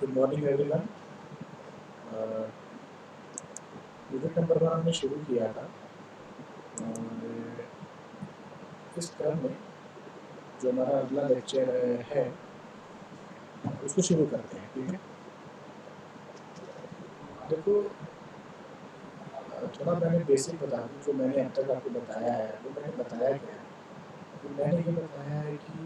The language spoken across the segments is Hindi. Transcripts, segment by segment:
Good morning everyone. Unit number 1 हमने शुरू किया था और इस क्रम में जो हमारा अगला लेक्चर है उसको शुरू करते हैं। ठीक है, देखो थोड़ा मैंने बेसिक बता दूँ। जो मैंने अब तक आपको बताया है वो मैंने बताया क्या है कि मैंने ये बताया है कि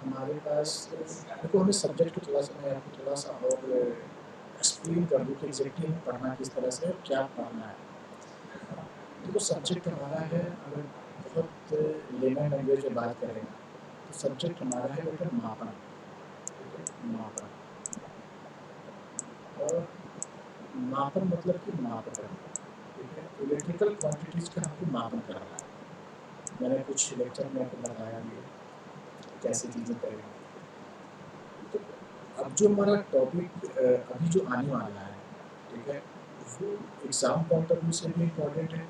हमारे पास देखो हमें सब्जेक्ट को थोड़ा सा मैं आपको थोड़ा सा और एक्सप्लेन कर दूँ कि एग्जैक्टली हमें पढ़ना किस तरह से और क्या पढ़ना है। देखो सब्जेक्ट हमारा है, अगर बहुत लेमन लैंग्वेज में बात करें तो सब्जेक्ट हमारा है बेटा मापन। ठीक है, मापन। और मापन मतलब कि माप करना। ठीक है, इलेक्ट्रिकल क्वांटिटीज का हमको मापन करना है। मैंने कुछ लेक्चर में आपको बताया भी है कैसी चीज़ें करेंगे। तो अब जो हमारा टॉपिक अभी जो आने वाला है, ठीक है, वो एग्ज़ाम पॉइंट ऑफ व्यू से भी इम्पोर्टेंट है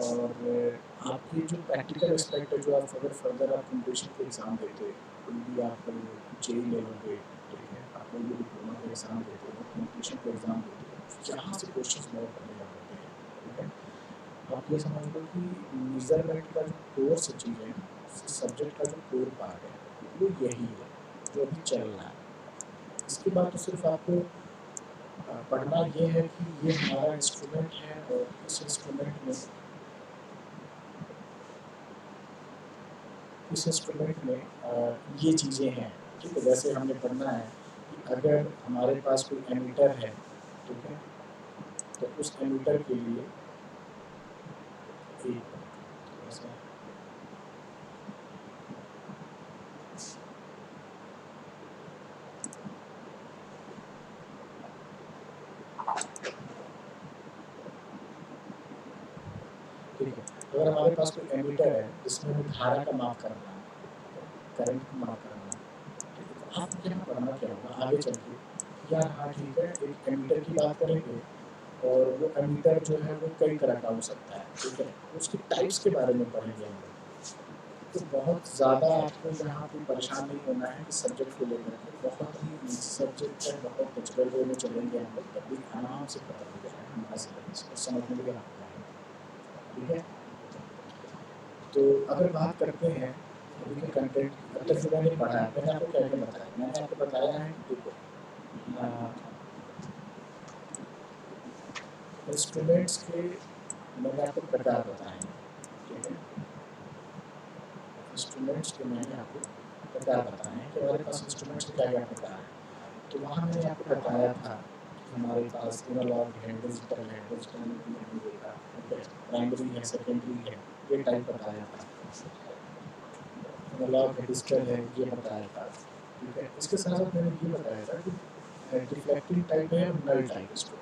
और आपके जो प्रैक्टिकल एस्पेक्ट है, जो आप अगर फर्दर आप कॉम्पिटिशन के एग्ज़ाम देते हो, कोई भी आप जेईई ले लोगे, ठीक है, आप कोई भी डिप्लोमा का एग्ज़ाम देते हो, कॉम्पिटिशन का एग्ज़ाम देते हो, यहाँ से क्वेश्चंस बहुत बढ़िया होते हैं। ठीक है, आप ये समझ लो कि मेजरमेंट का जो कोर सी चीज़ है ना, सब्जेक्ट का जो कोर पार्ट है वो यही है जो अभी चल रहा है। इसके बाद तो सिर्फ आपको पढ़ना ये है कि ये हमारा इंस्ट्रूमेंट है और इस इंस्ट्रूमेंट में ये चीज़ें हैं। ठीक है, जैसे हमने पढ़ना है कि अगर हमारे पास कोई एमीटर है, ठीक है, तो उस एमीटर के लिए एक थोड़ा सा ठीक है, अगर हमारे पास कोई एमीटर है जिसमें हमें धारा का माप करना है, करंट को माप करना है, ठीक है, तो आपको यहाँ पढ़ना क्या होगा आगे चल के, यार हाँ ठीक है, एक एमीटर की बात करेंगे और वो एमीटर जो है वो कई तरह का हो सकता है। ठीक है, उसकी टाइप्स के बारे में पढ़ेंगे हम लोग। तो बहुत ज़्यादा आपको यहाँ पे परेशान नहीं होना है कि सब्जेक्ट को लेकर के, बहुत ही इजी सब्जेक्ट है, बहुत नेचुरल वे में चलेंगे हम लोग, तभी आराम से खत्म हो जाएगा हमारा सिलेबस और समझ में भी आपको आएगा। ठीक है, तो अगर बात करते हैं अभी के कंटेंट की, अब तक जो मैंने पढ़ा है, मैंने आपको क्या क्या बताया, मैंने आपको बताया है कि देखो इंस्ट्रूमेंट्स के मैंने आपको प्रकार बताए हैं। ठीक है, इंस्ट्रूमेंट्स के मैंने आपको प्रकार बताए हैं कि हमारे पास इंस्ट्रूमेंट्स के क्या क्या प्रकार हैं। तो वहाँ मैंने आपको बताया था कि हमारे पास एनालॉग है, डिजिटल में भी हमने देखा, ठीक है, प्राइमरी है, सेकेंडरी है, ये टाइप बताया था। एनालॉग है, डिजिटल है, ये बताया था। ठीक है, इसके साथ साथ मैंने ये बताया था कि डिफ्लेक्टिंग टाइप है और नल टाइप इंस्ट्रूमेंट।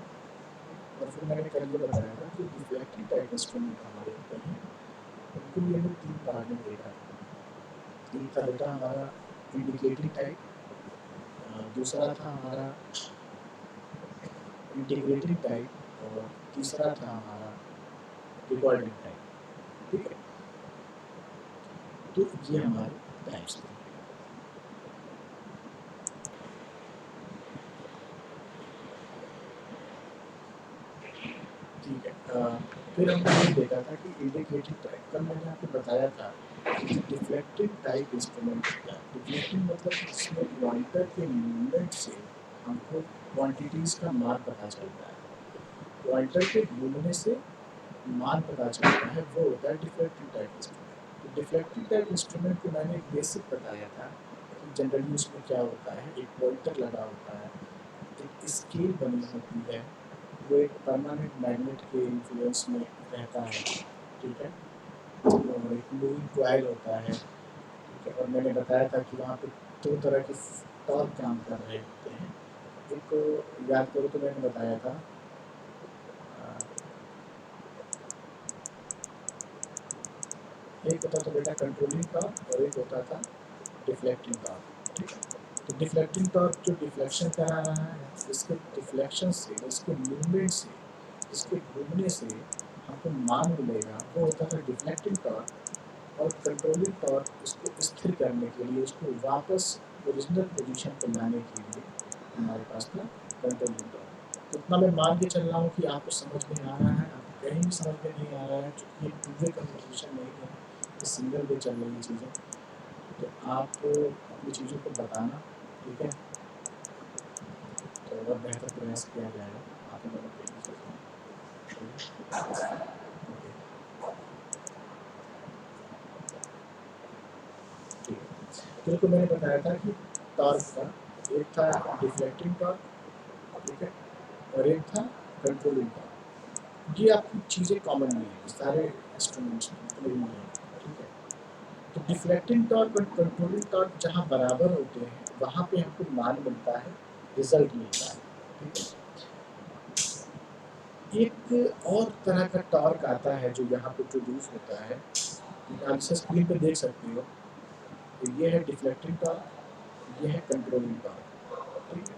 और फिर मैंने कल ये बताया था कि डिफ्लेक्टिंग टाइप इंस्ट्रूमेंट हमारे होते हैं, उनको भी हमने 3 पार्ट में देखा था। एक था बेटा हमारा इंडिकेटिंग टाइप, दूसरा था हमारा इंटीग्रेटिंग टाइप और तीसरा था हमारा रिकॉर्डिंग टाइप। ठीक है, तो ये हमारे टाइप्स थे। ठीक है, फिर हमने ये देखा था कि इंडिकेटिंग टाइप, कल मैंने आपको बताया था कि डिफ्लेक्टिंग टाइप इंस्ट्रूमेंट होता है। डिफ्लेक्टिंग मतलब कि जिसमें पॉइंटर के मूवमेंट से हमको क्वांटिटीज़ का मान पता चलता है, पॉइंटर के घूमने से मान पता चलता है, वो होता है डिफ्लेक्टिंग टाइप इंस्ट्रूमेंट। तो डिफ्लेक्टिंग टाइप इंस्ट्रूमेंट को मैंने एक बेसिक बताया था कि जनरली उसमें क्या होता है, एक पॉइंटर लगा होता है, एक स्केल बनी होती है, वो एक परमानेंट मैग्नेट के इन्फ्लुएंस में रहता है। ठीक है, और एक मूविंग कॉइल होता है। ठीक है, और मैंने बताया था कि वहाँ पे 2 तरह के टॉर्क काम कर रहे होते हैं। एक को याद करो तो मैंने बताया था एक होता था बेटा कंट्रोलिंग टॉर्क और एक होता था डिफ्लेक्टिंग टॉर्क। ठीक है, तो डिफ्लेक्टिंग टॉर्क जो डिफ्लेक्शन करा रहा है, इसके डिफ्लेक्शन से, इसके मूवमेंट से, इसके घूमने से हमको मान मिलेगा, वो होता था डिफ्लेक्टिंग टॉर्क। और कंट्रोलिंग टॉर्क इसको स्थिर करने के लिए, इसको वापस ओरिजिनल पोजीशन पे लाने के लिए हमारे पास था कंट्रोलिंग टॉर्क। तो इतना मैं मान के चल रहा हूँ कि आपको समझ में आ रहा है, आपको कहीं भी समझ में नहीं आ रहा है, चूँकि ये टू वे कन्वर्सेशन नहीं है, ये सिंगल वे चल रही चीज़ें, तो आप अपनी चीज़ों को बताना, ठीक है? तो और बेहतर प्रयास किया जाएगा आप लोगों के लिए चीज़ें। ओके, ठीक है। तो देखो मैंने बताया था कि टॉर्क का एक था डिफ्लेक्टिंग टॉर्क, ठीक है? और एक था कंट्रोलिंग टॉर्क। ये आपकी चीज़ें कॉमन नहीं है सारे इंस्ट्रूमेंट्स में, जितने भी हैं, ठीक है? तो डिफ्लेक्टिंग टॉर्क और कंट्रोलिंग टॉर्क जहाँ बराबर होते हैं, वहाँ पे हमको मान मिलता है, रिजल्ट मिलता है, ठीक है? एक और तरह का टॉर्क आता है जो यहाँ पे प्रोड्यूस होता है, आप इसे स्क्रीन पे देख सकते हो। तो ये है डिफ्लेक्टिंग टॉर्क, ये है कंट्रोलिंग टॉर्क, ठीक है?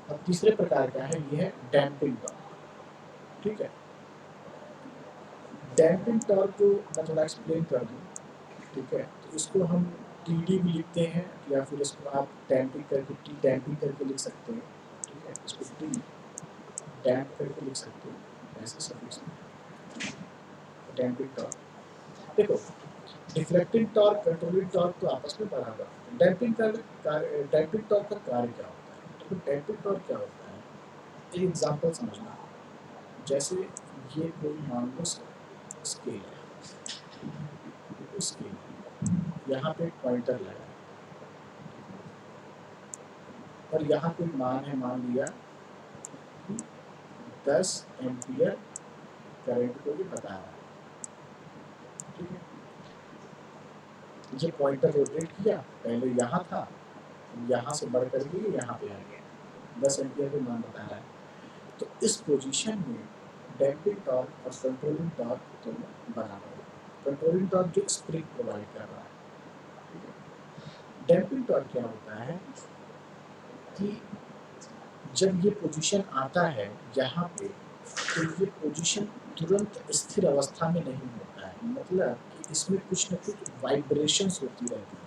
अब तीसरे प्रकार का है, ये है डैम्पिंग टॉर्क, ठीक है? डैम्पिंग टॉर्क को मैं थोड़ा एक्सप्लेन कर दूँ, ठीक है? तो इसको हम टीडी भी लिखते हैं या फिर इसको आप डैम्पिंग करके टी डैम्पिंग करके लिख सकते हैं, ठीक है? इसको टी डैम्प करके लिख सकते हो, ऐसे सफिक्स में डैम्पिंग टॉर्क। देखो डिफ्लेक्टिंग टॉर्क कंट्रोलिंग टॉर्क तो आपस में बराबर होते हैं। डैम्पिंग टॉर्क का कार्य क्या होता है? देखो डैम्पिंग टॉर्क क्या होता है, एक एग्जांपल समझना। जैसे ये कोई मान लो स्केल है, देखो स्केल, यहाँ पे पॉइंटर लगा है और यहाँ कोई मान है, मान लिया कि 10 एम्पियर करंट को ये बता रहा है, ठीक है? ये पॉइंटर रोटेट किया, पहले यहाँ था, यहाँ से बढ़ कर के यहाँ पे आ गया, 10 एम्पियर पे मान बता रहा है। तो इस पोजीशन में डैम्पिंग टॉर्क और कंट्रोलिंग टॉर्क दोनों बराबर है। कंट्रोलिंग टॉर्क जो स्प्रिंग प्रोवाइड कर रहा है, ठीक है? डैम्पिंग टॉर्क क्या होता है कि जब ये पोजीशन आता है यहाँ पे, तो ये पोजीशन तुरंत स्थिर अवस्था में नहीं होता है, मतलब कि इसमें कुछ न कुछ वाइब्रेशंस होती रहती है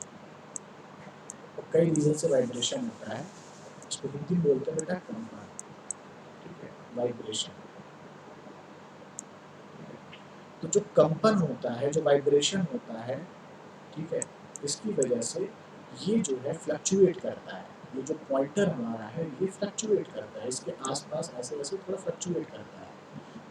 और कई रीजन से वाइब्रेशन होता है। इसको हिंदी में बोलते हैं बेटा कंपन, ठीक है? वाइब्रेशन, तो जो कंपन होता है, जो वाइब्रेशन होता है, ठीक है? इसकी वजह से ये जो है फ्लक्चुएट करता है। ये जो पॉइंटर हमारा है, ये फ्लक्चुएट करता है, इसके आसपास ऐसे-वैसे थोड़ा फ्लक्चुएट करता है।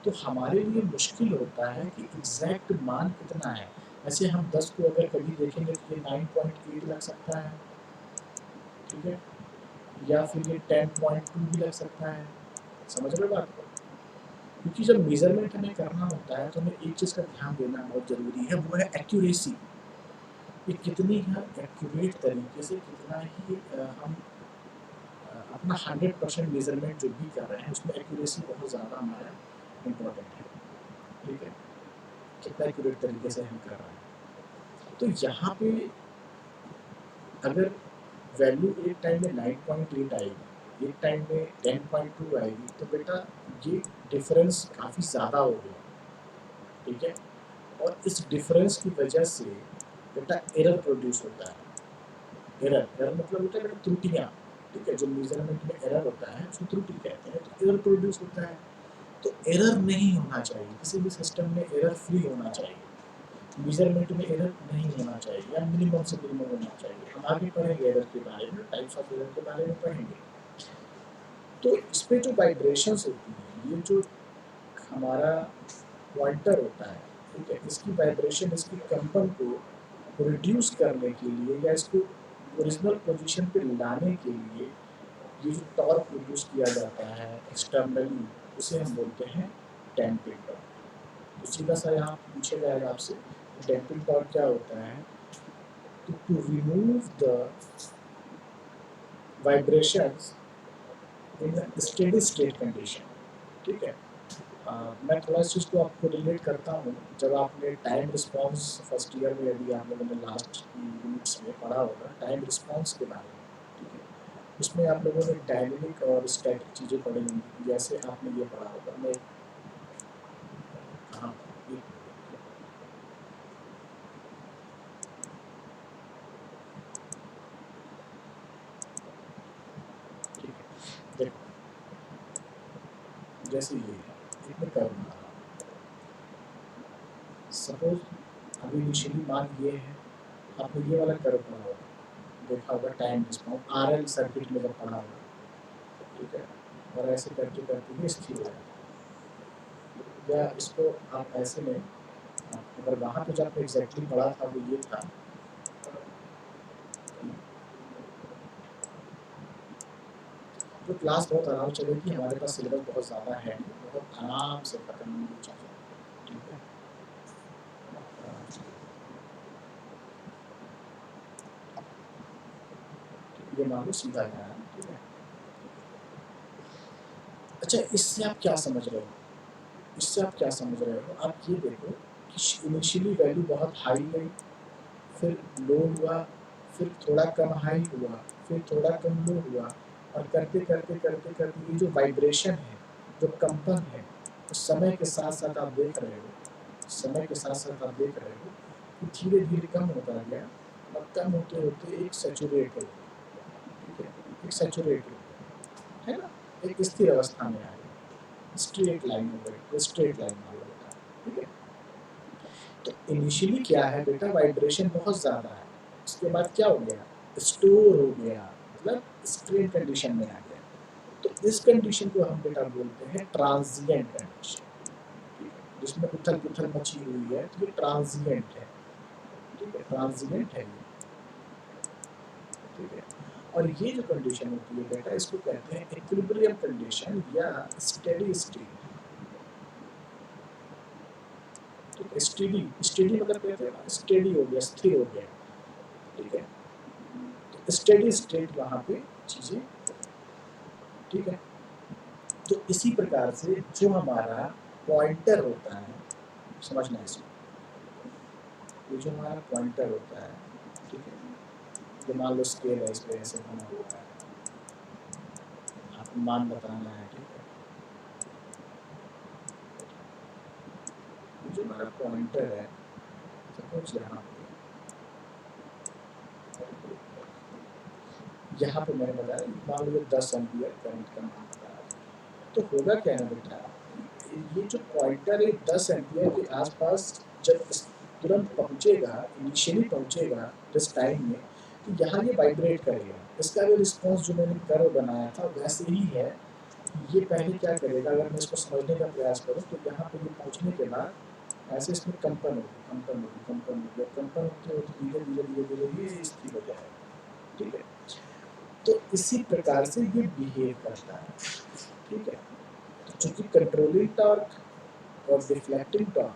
तो हमारे लिए मुश्किल होता है कि एग्ज़ैक्ट मान कितना है। ऐसे हम 10 को अगर कभी देखेंगे तो ये 9.8 लग सकता है, ठीक है? या फिर ये 10.2 भी लग सकता है। समझ रहे हो बात को? क्योंकि जब मेज़रमेंट हमें करना होता है तो हमें एक चीज़ का ध्यान देना बहुत ज़रूरी है, वो है एक्यूरेसी। कि कितनी हम एक्यूरेट तरीके से कितना ही हम अपना 100% मेज़रमेंट जो भी कर रहे हैं उसमें एक्यूरेसी बहुत ज़्यादा हमारा इम्पोर्टेंट है, ठीक है? कितना एक्यूरेट तरीके से हम कर रहे हैं। तो यहाँ पे अगर वैल्यू एक टाइम में 9.8 आएगी, एक टाइम में 10.2 आएगी, तो बेटा ये डिफरेंस काफ़ी ज़्यादा हो गया, ठीक है? और इस डिफरेंस की वजह से बेटा एरर प्रोड्यूस होता है। एरर मतलब होता है बेटा त्रुटियाँ, ठीक है? जो मेज़रमेंट में एरर होता है उसको त्रुटि कहते हैं, तो एरर प्रोड्यूस होता है। तो एरर नहीं होना चाहिए, किसी भी सिस्टम में एरर फ्री होना चाहिए। मेज़रमेंट में एरर नहीं होना चाहिए या मिनिमम से मिनिमम होना चाहिए। हम आगे पढ़ेंगे एरर के बारे में, टाइप्स ऑफ एरर के बारे में पढ़ेंगे। तो इसपे जो वाइब्रेशंस होती हैं, ये जो हमारा पॉइंटर होता है, ठीक है? इसकी वाइब्रेशन, इसकी कंपन को रिड्यूस करने के लिए या इसको ओरिजिनल पोजीशन पे लाने के लिए ये जो टॉर्क प्रोड्यूस किया जाता है एक्सटर्नली, उसे हम बोलते हैं डैम्पिंग टॉर्क। तो सीधा सा यहाँ पूछा जाएगा आपसे डैम्पिंग टॉर्क क्या होता है? तो to remove the vibrations in steady state condition, ठीक है? मैं थोड़ा इस चीज़ को आपको रिलेट करता हूँ। जब आपने टाइम रिस्पॉन्स फर्स्ट ईयर में, यदि आप लोगों ने लास्ट यूनिट्स में पढ़ा होगा टाइम रिस्पॉन्स के बारे में, ठीक है? उसमें आप लोगों ने डायनेमिक और स्टैटिक चीज़ें पढ़ी होंगी, जैसे आपने ये पढ़ा होगा। मैं हाँ, ये ठीक है। देखो जैसे ये एक मैं कर्व बना रहा हूँ, सपोज अभी इनिशियली मान ये है, आपने ये वाला कर्व पढ़ा होगा, देखा होगा टाइम रिस्पॉन्स आरएल सर्किट में जब पढ़ा होगा, ठीक है, और ऐसे करके करके ये स्थिर हो जाता है, या इसको आप ऐसे में अगर वहाँ पे जब एग्जैक्टली पढ़ा था वो ये था, तो क्लास बहुत आराम चलेगी, हमारे पास सिलेबस बहुत ज़्यादा है, बहुत आराम से खत्म होगी चीज़ें, ठीक है। ये मान लो सीधा जा रहा है, ठीक है। अच्छा, इससे आप क्या समझ रहे हो, इससे आप क्या समझ रहे हो, आप ये देखो कि इनिशियली वैल्यू बहुत हाई गई, फिर लो हुआ, फिर थोड़ा कम हाई हुआ, फिर थोड़ा कम लो हुआ, और करते करते करते करते ये जो वाइब्रेशन है, जो कंपन है, तो समय के साथ साथ आप देख रहे हो, समय के साथ साथ आप देख रहे हो कि धीरे धीरे कम होता गया, और कम होते होते एक सैचुरेट हो, ठीक है, एक सैचुरेट हो, है ना, एक स्थिर अवस्था में आ गया, स्ट्रेट लाइन हो गई, स्ट्रेट लाइन हो गया, ठीक है। तो इनिशियली क्या है बेटा, वाइब्रेशन बहुत ज़्यादा है, उसके बाद क्या हो गया, स्टोर हो गया, मतलब स्ट्रेट कंडीशन में आ गया, तो इस कंडीशन को हम बेटा बोलते हैं ट्रांजिएंट कंडीशन, जिसमें उथल पुथल मची हुई है, तो ये ट्रांजिएंट है, ठीक है, ट्रांजिएंट है ये, ठीक है। और ये जो कंडीशन होती है बेटा, इसको कहते हैं इक्विलिब्रियम कंडीशन या स्टेडी स्टेट, ठीक है। स्टेडी स्टेडी मतलब कहते हैं स्टेडी हो गया, स्थिर हो गया, ठीक है, तो स्टेडी स्टेट वहाँ पे चीज़ें, ठीक है। तो इसी प्रकार से जो हमारा पॉइंटर होता है, समझना इसको, ये जो हमारा पॉइंटर होता है, ठीक है, ये मान लो स्केल है, इस पे ऐसे बना हुआ है, आपको मान बताना है, ठीक है, जो हमारा पॉइंटर है, सपोज यहाँ पे मैंने बताया मान लो 10 एम्पियर करंट का मान बताया, तो होगा क्या ना बेटा, ये जो पॉइंटर है 10 एम्पियर के आसपास जब तुरंत पहुँचेगा, इनिशियली पहुँचेगा जिस टाइम में, तो यहाँ ये वाइब्रेट करेगा, इसका भी रिस्पॉन्स जो मैंने कर्व बनाया था वैसे ही है। ये पहले क्या करेगा, अगर मैं इसको समझने का प्रयास करूँ, तो यहाँ पे ये पहुँचने के बाद ऐसे इसमें कंपन होगी, कंपन होगी, कंपन होगी, और कंपन होते होते धीरे धीरे धीरे धीरे ये स्थिर हो जाएगा, ठीक है। तो इसी प्रकार से ये बिहेव करता है, ठीक है। चूंकि कंट्रोलिंग टॉर्क और डिफ्लेक्टिंग टॉर्क,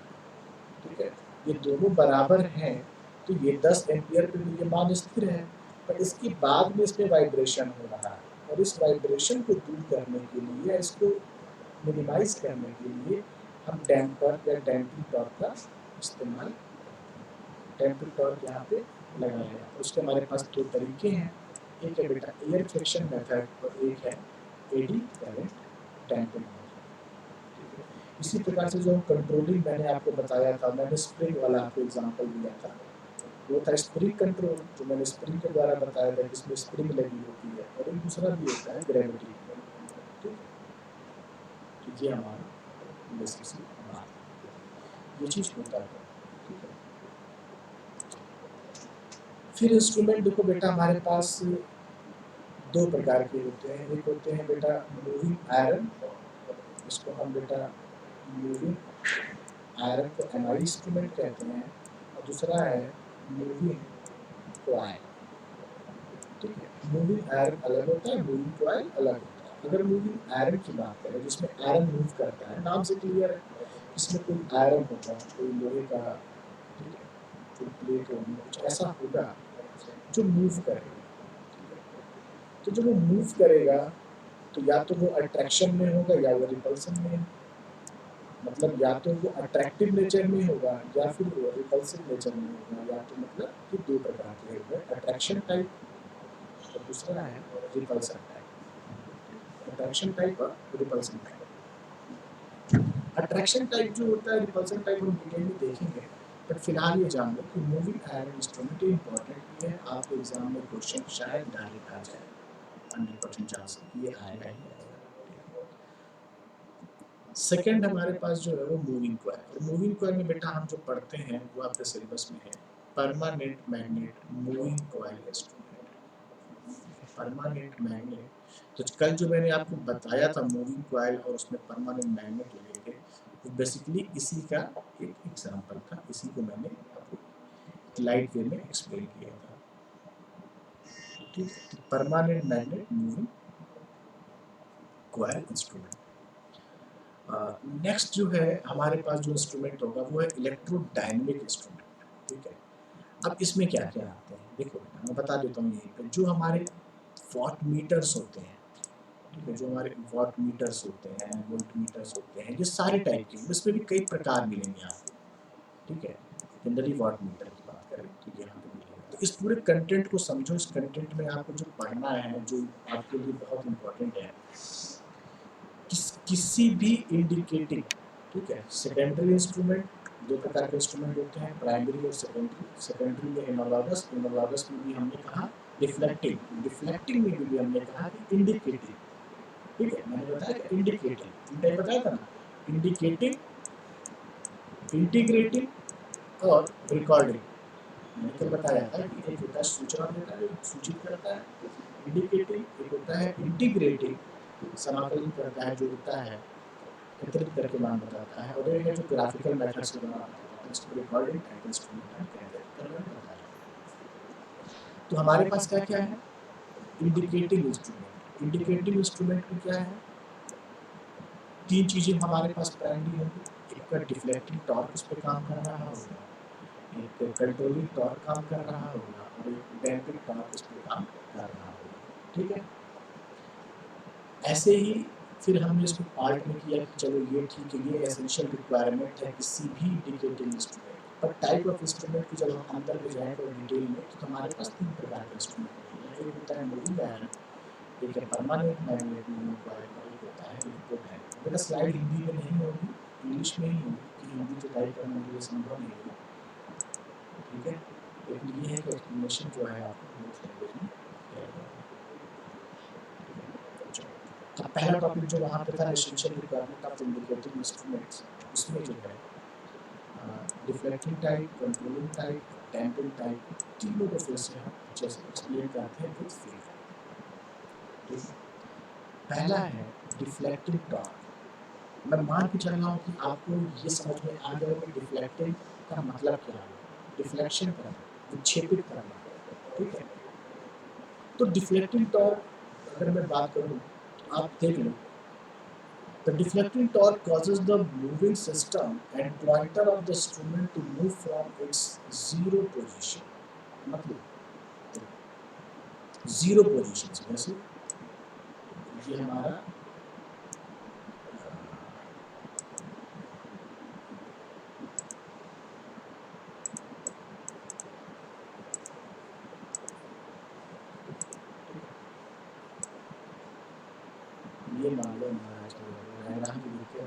ठीक है, ये दोनों बराबर हैं, तो ये 10 एम्पियर पे तो ये मान स्थिर है, पर इसके बाद में इसमें वाइब्रेशन हो रहा है, और इस वाइब्रेशन को दूर करने के लिए या इसको मिनिमाइज करने के लिए हम डैम्पर या डैम्पिंग टॉर्क का इस्तेमाल, डैम्पिंग टॉर्क यहाँ पे लगाया है। उसके हमारे पास दो तरीके हैं, एक है बेटा एयर फ्रिक्शन मेथड और एक है एडी करंट डैम्पिंग मेथड। इसी प्रकार से जो कंट्रोलिंग मैंने आपको बताया था, मैंने स्प्रिंग वाला आपको एग्जांपल दिया था, वो था स्प्रिंग कंट्रोल, जो मैंने स्प्रिंग के द्वारा बताया था, जिसमें स्प्रिंग लगी होती है, और एक दूसरा भी होता है ग्रेविटी, ठीक है। तो ये हमारा बेसिकली बात, ये चीज़ होता है, ठीक है। फिर इंस्ट्रूमेंट देखो बेटा, हमारे पास दो प्रकार के होते हैं, एक होते हैं बेटा मूविंग आयरन, इसको हम बेटा मूविंग आयरन को एमआई इंस्ट्रूमेंट कहते हैं, और दूसरा है मूविंग कॉइल, ठीक है। मूविंग आयरन अलग होता है, मूविंग कॉइल अलग होता है। अगर मूविंग आयरन की बात करें, जिसमें आयरन मूव करता है, नाम से क्लियर है, इसमें कोई आयरन होगा, कोई लोहे का, ठीक है, कोई प्लेट होगी, कुछ ऐसा होगा जो मूव करेगा, तो जब वो मूव करेगा तो या तो वो अट्रैक्शन में होगा या वो रिपल्सन में होगा, मतलब या तो वो अट्रैक्टिव नेचर में होगा या फिर वो रिपल्सिव नेचर में होगा, या तो मतलब कि दो प्रकार के होंगे, अट्रैक्शन टाइप और दूसरा है रिपल्सन टाइप, अट्रैक्शन टाइप और रिपल्सन टाइप। अट्रैक्शन टाइप जो होता है, रिपल्सन टाइप हम डिटेल में देखेंगे, बट फिलहाल ये जान लो कि मूविंग आयरन इंस्ट्रूमेंट इंपॉर्टेंट भी है, आपके एग्जाम में क्वेश्चन शायद डायरेक्ट आ जाए। 100% चांस है कि ये आएगा ही आएगा। सेकंड हमारे पास जो है वो मूविंग कॉइल, और मूविंग कॉइल में बेटा हम जो पढ़ते हैं वो आपके सिलेबस में है permanent magnet moving coil instrument. Permanent magnet, तो कल जो मैंने आपको बताया था मूविंग कॉइल और उसमें परमानेंट मैग्नेट लेके, तो बेसिकली इसी का एक एग्जांपल था, इसी को मैंने आपको लाइट वे में एक्सप्लेन किया था। ठीक है, तो permanent magnet moving coil instrument. Next जो है हमारे पास जो इंस्ट्रूमेंट होगा वो है इलेक्ट्रोडायनेमिक इंस्ट्रूमेंट। ठीक है, अब इसमें क्या क्या आते हैं देखो बेटा, मैं बता देता हूँ यहीं पे, जो हमारे वॉट मीटर्स होते हैं, ठीक है, जो हमारे वॉट मीटर्स होते हैं, वोल्ट मीटर्स होते हैं, ये सारे टाइप के, इसमें भी कई प्रकार मिलेंगे आपको। ठीक है, जनरली वॉट मीटर की बात करें तो यहाँ पे मिलेगा। तो इस पूरे कंटेंट को समझो, इस कंटेंट में आपको जो पढ़ना है, जो आपके लिए बहुत इंपॉर्टेंट है, किसी भी इंडिकेटिंग, ठीक है, सेकेंडरी इंस्ट्रूमेंट, दो प्रकार के इंस्ट्रूमेंट होते हैं, प्राइमरी और सेकेंडरी। सेकेंडरी में एनालॉगस, एनालॉगस में भी हमने कहा रिफ्लेक्टिंग, रिफ्लेक्टिंग में भी हमने कहा कि इंडिकेटिंग। ठीक है, मैंने बताया कि इंडिकेटिंग, तीन टाइप बताया था ना, इंडिकेटिंग, इंटीग्रेटिंग और रिकॉर्डिंग। मैंने कल बताया था कि एक होता है सूचना देता है, सूचित करता है, इंडिकेटिंग, एक होता है इंटीग्रेटिंग, समाकलन करता है, जोड़ता है, एकत्रित करके मान बताता है, और एक है जो ग्राफिकल मेथड से बना बताता है, इसको रिकॉर्डिंग टाइप इंस्ट्रूमेंट हम कहते हैं। कल मैंने बताया। तो हमारे पास क्या क्या है, इंडिकेटिंग इंस्ट्रूमेंट। इंडिकेटिंग इंस्ट्रूमेंट में क्या है, तीन चीजें हमारे पास प्राइमरी होंगी, एक का डिफ्लेक्टिंग टॉर्क उस पर काम कर रहा होगा, एक कंट्रोलिंग टॉर्क काम कर रहा होगा, और एक डैम्पिंग टॉर्क उस पर काम कर रहा होगा। ठीक है, ऐसे ही फिर हमने इसको पार्ट में किया कि चलो ये ठीक है, ये एसेंशियल रिक्वायरमेंट है किसी भी इंडिकेटिंग इंस्ट्रूमेंट। पर टाइप ऑफ इंस्ट्रूमेंट की जब हम अंदर में जाएं तो डिटेल में, तो हमारे पास तीन प्रकार के इंस्ट्रूमेंट हैं। एक होता है मूविंग आयरन, एक है परमानेंट मैग्नेट मूविंग कॉइल, और एक होता है इलेक्ट्रोडायनेमिक। बेटा स्लाइड हिंदी में नहीं होगी, इंग्लिश में ही होगी, कि हिंदी तो टाइप करना मेरे लिए संभव नहीं है। ठीक है, लेकिन ये है कि एक्सप्लेनेशन जो है आपको बोथ लैंग्वेज में किया जाएगा। तो पहला टॉपिक जो वहाँ पे था essential requirement of indicating instruments, उसमें जो है deflecting type, controlling type, damping type, तीनों को फिर से हम अच्छे से एक्सप्लेन करते हैं विद फिगर। पहला है डिफ्लेक्टिंग टॉर्क। मैं मान के चल रहा हूँ कि आपको ये समझ में आ गया कि डिफ्लेक्टिंग का मतलब क्या है, डिफ्लेक्शन करना, विक्षेपित करना। ठीक है, तो डिफ्लेक्टिंग टॉर्क अगर मैं बात करूँ तो आप देख लो, the deflecting torque causes the moving system and pointer of the instrument to move from its zero position, मतलब जीरो पोजीशन से, जैसे ये हमारा ये मान लो महाराज डायग्राम भी लिख के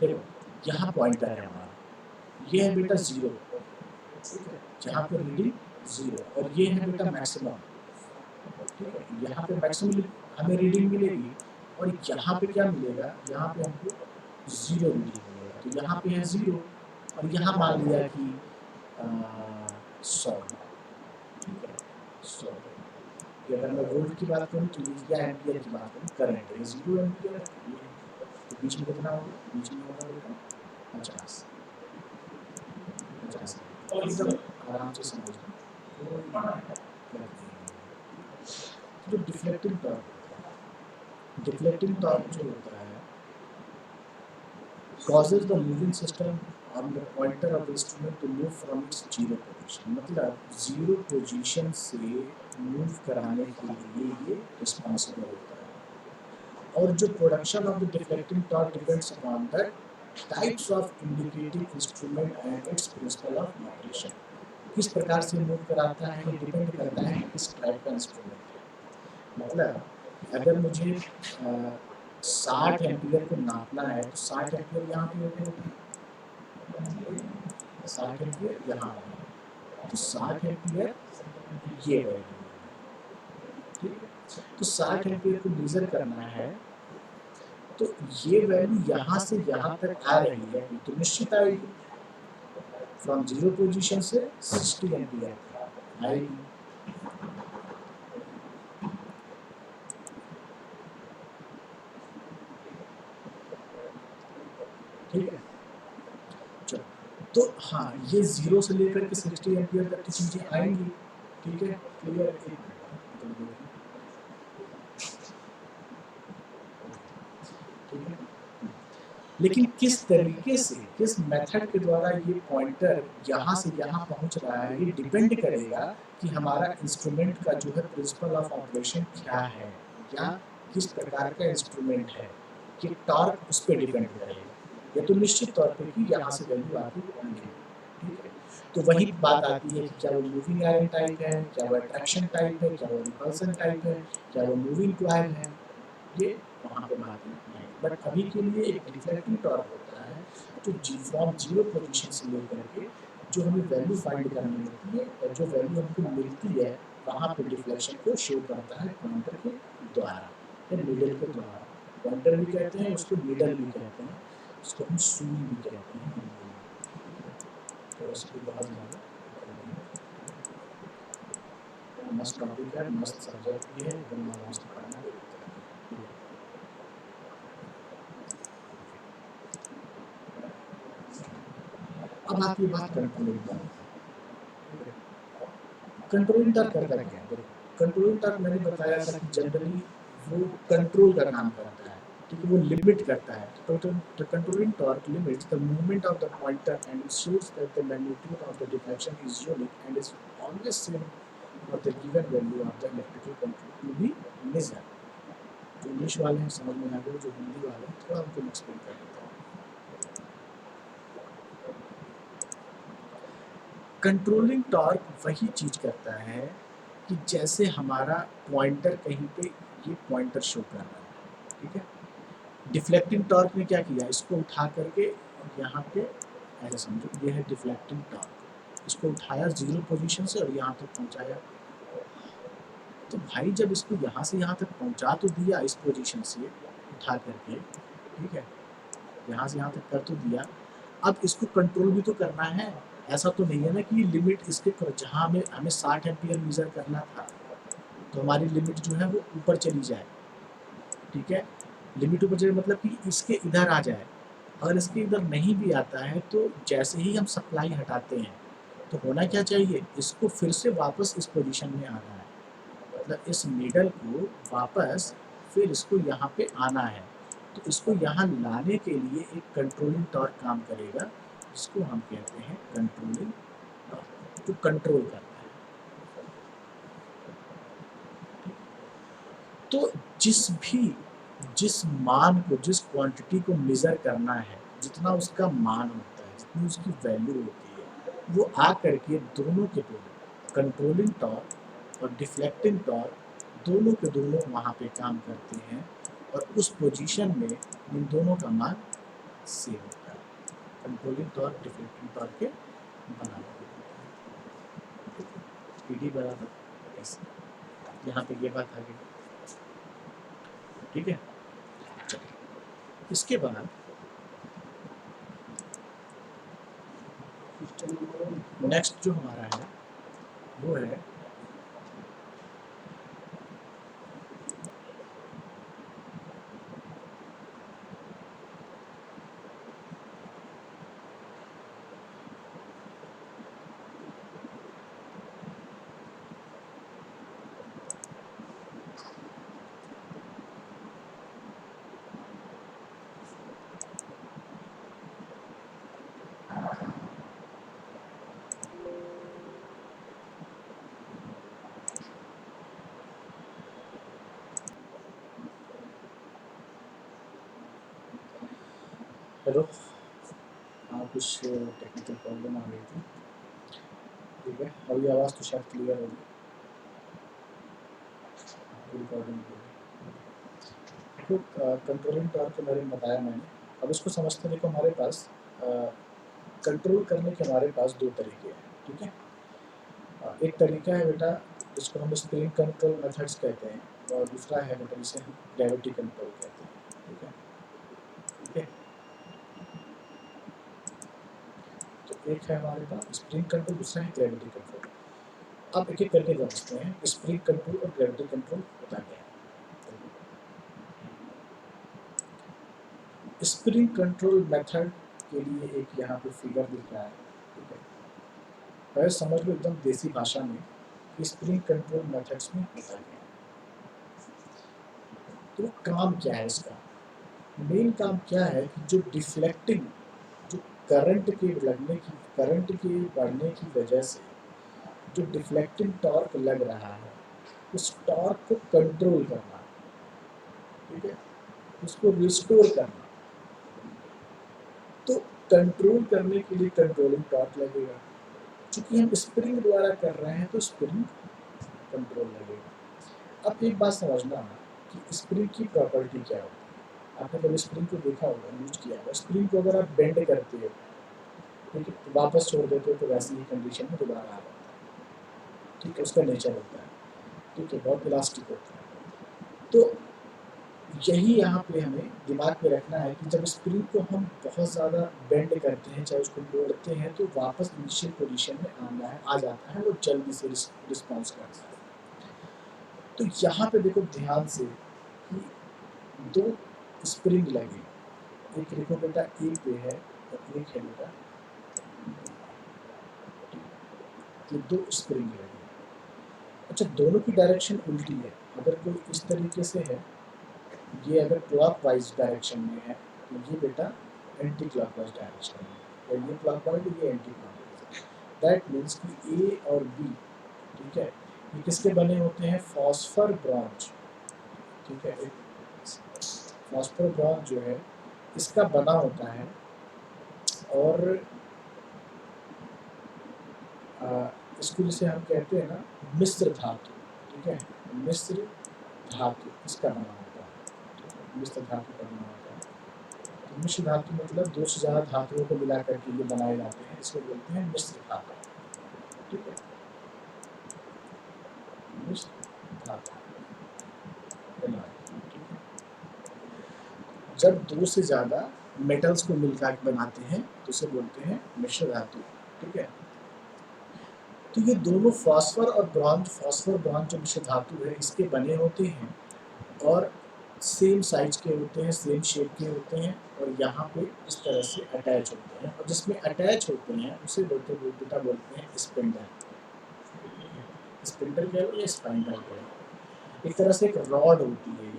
देखो यहाँ पॉइंटर है हमारा, ये है बेटा जीरो, जहाँ पे रीडिंग जीरो, और ये है बेटा मैक्सिमम। ठीक है, यहाँ पे मैक्सिमम हमें रीडिंग मिलेगी, और यहाँ पे क्या मिलेगा, यहाँ पे हमको जीरो रीडिंग मिलेगा। तो यहाँ पे है जीरो, और यहाँ मान लिया कि 100। ठीक है, 100। अगर मैं वोल्ट की बात करूँ तो ये क्या एम्पियर की बात करूँ, करंट है 0 एम्पियर, तो बीच में कितना होगा, बीच में होगा बेटा 50। और एकदम आराम से समझना, जो डिफ्लेक्टिंग टॉर्क जो होता है causes the moving system on the pointer of the instrument to move from its zero position, मतलब जीरो पोजीशन से मूव कराने के लिए ये रिस्पॉन्सिबल होता है। और जो production of the deflecting torque depends upon the types of indicating instrument and it's principle of operation. किस प्रकार से मूव कराता है ये डिपेंड करता है कि किस टाइप का इंस्ट्रूमेंट है। मतलब अगर मुझे 60 एम्पियर को नापना है तो 60 एम्पियर यहाँ पे होगा, 60 एम्पियर यहाँ होगा, तो 60 एम्पियर ये वैल्यू है, ठीक है। तो 60 एम्पियर को मेजर करना है तो ये वैल्यू यहाँ से यहाँ तक आ रही है तो निश्चित आएगी, फ्रॉम 0 पोजीशन से 60 एम्पियर तक आएगी। ठीक है, चलो तो हाँ ये 0 से लेकर के 60 एम्पियर तक की चीजें आएंगी। ठीक है, क्लियर। ठीक है, लेकिन किस तरीके से, किस मेथड के द्वारा ये पॉइंटर यहाँ से यहाँ पहुँच रहा है ये डिपेंड करेगा कि हमारा इंस्ट्रूमेंट का जो है प्रिंसिपल ऑफ ऑपरेशन क्या है या किस प्रकार का इंस्ट्रूमेंट है, कि टॉर्क उस पर डिपेंड करेगा। ये तो निश्चित तौर पे कि यहाँ से वैल्यू आती होंगी। ठीक है, तो वही बात आती है कि क्या वो मूविंग आयरन टाइप है, क्या वो अट्रैक्शन टाइप है, क्या वो रिपल्सन टाइप है, क्या वो मूविंग क्वाइल है, ये वहाँ पे बात नहीं है। बट अभी के लिए एक डिफ्लेक्टिंग टॉर्क होता है जो फ्रॉम 0 पोजीशन से लेकर के जो हमें वैल्यू फाइंड करनी होती है और जो वैल्यू हमको मिलती है वहाँ पे डिफ्लेक्शन को शो करता है पॉइंटर के द्वारा या नीडल के द्वारा। पॉइंटर भी कहते हैं उसको, नीडल भी कहते हैं, उसको हम सुई भी कहते हैं। तो इसलिए बहुत ज़्यादा मस्त टॉपिक है, मस्त सब्जेक्ट भी है, एकदम आराम से पढ़ना। अब आती है बात कंट्रोलिंग टॉर्क। कंट्रोलिंग टॉर्क करता क्या है? कंट्रोलिंग टॉर्क मैंने बताया था कि जनरली वो कंट्रोल का काम करता है, ठीक है, वो लिमिट करता है। तो the controlling torque limits the movement of the pointer and ensures that the magnitude of the deflection is unique and is always same for the given value of the electrical control to be measured. जो इंग्लिश वाले हैं समझ में आ गए, जो हिंदी वाले हैं थोड़ा उनको एक्सप्लेन कर देता हूँ। कंट्रोलिंग टॉर्क वही चीज करता है कि जैसे हमारा पॉइंटर कहीं पे ये पॉइंटर शो कर रहा है, ठीक है, डिफ्लेक्टिंग टॉर्क ने क्या किया, इसको उठा करके यहाँ पे ऐसे समझो ये है डिफ्लेक्टिंग टॉर्क, इसको उठाया 0 पोजीशन से और यहाँ तक पहुँचाया। तो भाई जब इसको यहाँ से यहाँ तक पहुँचा तो दिया इस पोजीशन से उठा करके, ठीक है, यहाँ से यहाँ तक कर तो दिया, अब इसको कंट्रोल भी तो करना है। ऐसा तो नहीं है ना कि लिमिट इसके जहाँ हमें 60 एम्पियर मेजर करना था तो हमारी लिमिट जो है वो ऊपर चली जाए, ठीक है, लिमिट ऊपर चले मतलब कि इसके इधर आ जाए। अगर इसके इधर नहीं भी आता है तो जैसे ही हम सप्लाई हटाते हैं तो होना क्या चाहिए, इसको फिर से वापस इस पोजीशन में आना है, मतलब इस नीडल को वापस फिर इसको यहाँ पे आना है। तो इसको यहाँ लाने के लिए एक कंट्रोलिंग टॉर्क काम करेगा जिसको हम कहते हैं कंट्रोलिंग टॉर्क, जो कंट्रोल करता है। तो जिस मान को, जिस क्वांटिटी को मेजर करना है, जितना उसका मान होता है, जितनी उसकी वैल्यू होती है, वो आ करके दोनों के दोनों कंट्रोलिंग टॉर्क और डिफ्लेक्टिंग टॉर्क दोनों के दोनों वहाँ पे काम करते हैं और उस पोजीशन में इन दोनों का मान सेम होता है। कंट्रोलिंग टॉर्क डिफ्लेक्टिंग टॉर्क के बराबर, पीडी बराबर ऐसे। यहाँ पे ये बात आ गई, ठीक है। इसके बाद नेक्स्ट जो हमारा है वो है हेलो, हाँ कुछ टेक्निकल प्रॉब्लम आ गई थी, ठीक है, अभी आवाज़ तो शायद क्लियर होगी, रिकॉर्डिंग देखो। कंट्रोलिंग टॉर्क के बारे में बताया मैंने। अब इसको समझते हैं। देखो हमारे पास कंट्रोल करने के हमारे पास दो तरीके हैं, ठीक है। एक तरीका है बेटा जिसको हम स्प्रिंग कंट्रोल मेथड्स कहते हैं, और दूसरा है बेटा जिसे हम ग्रेविटी कंट्रोल कहते हैं, ठीक है। ठीक है, तो एक है हमारे पास स्प्रिंग कंट्रोल, दूसरा है ग्रेविटी कंट्रोल। अब एक एक करके समझते हैं स्प्रिंग कंट्रोल और ग्रेविटी कंट्रोल होता क्या है। स्प्रिंग कंट्रोल मेथड के लिए एक यहाँ पे फिगर दिख रहा है, ठीक है। पहले समझ लो एकदम देसी भाषा में स्प्रिंग कंट्रोल मेथड्स में होता क्या है। तो काम क्या है इसका? मेन काम क्या है कि जो डिफ्लेक्टिंग, जो करंट के लगने की, करंट के बढ़ने की वजह से जो डिफ्लेक्टिंग टॉर्क लग रहा है, उस टॉर्क को कंट्रोल करना, ठीक है, उसको रिस्टोर करना। तो कंट्रोल करने के लिए कंट्रोलिंग टॉर्क लगेगा। चूंकि हम स्प्रिंग द्वारा कर रहे हैं तो स्प्रिंग कंट्रोल लगेगा। अब एक बात समझना कि स्प्रिंग की प्रॉपर्टी क्या होती है। आपने कभी स्प्रिंग को देखा होगा, यूज किया होगा। स्प्रिंग को अगर आप बेंड करते हो, ठीक है, तो वापस छोड़ देते हो तो वैसी ही कंडीशन में दोबारा आ जाता है, ठीक है, उसका नेचर होता है, ठीक है, बहुत इलास्टिक होता है। तो यही यहाँ पे हमें दिमाग में रखना है कि जब स्प्रिंग को हम बहुत ज़्यादा बेंड करते हैं, चाहे उसको मोड़ते हैं, तो वापस इनिशियल पोजीशन में आना है, आ जाता है, वो जल्दी से रिस्पॉन्स करता है। तो यहाँ पे देखो ध्यान से कि दो स्प्रिंग लगे, एक देखो बेटा ए पे है और एक है बेटा, ये दो स्प्रिंग लगे। अच्छा, दोनों की डायरेक्शन उल्टी है। अगर कोई इस तरीके से है, ये अगर क्लॉकवाइज डायरेक्शन में है, तो ये बेटा एंटी क्लॉकवाइज डायरेक्शन में है, और ये क्लॉकवाइज, ये एंटी क्लॉकवाइज। दैट मीन्स कि ए और बी, ठीक है, ये किसके बने होते हैं? फॉस्फर ब्रॉन्ज, ठीक है। फॉस्फर ब्रॉन्ज जो है इसका बना होता है, और इसको जिसे हम कहते हैं ना मिश्र धातु, ठीक है, मिश्र धातु इसका बना होता है, मिश्र धातु का बना होता है। तो मिश्र धातु मतलब दो से ज़्यादा धातुओं को मिला करके ये बनाए जाते हैं, इसको बोलते हैं मिश्र धातु, ठीक है, मिश्र धातु। जब दो से ज़्यादा मेटल्स को मिलकर बनाते हैं तो उसे बोलते हैं मिश्र धातु, ठीक है। तो ये दोनों फॉस्फर और ब्रॉन्ज, फॉस्फर ब्रॉन्ज जो मिश्र धातु है इसके बने होते हैं, और सेम साइज के होते हैं, सेम शेप के होते हैं, और यहाँ पे इस तरह से अटैच होते हैं, और जिसमें अटैच होते हैं उसे बेटा बोलते हैं स्पिंडल। स्पिंडल कह लो या स्पाइंडल कह लो। एक तरह से एक रॉड होती है ये,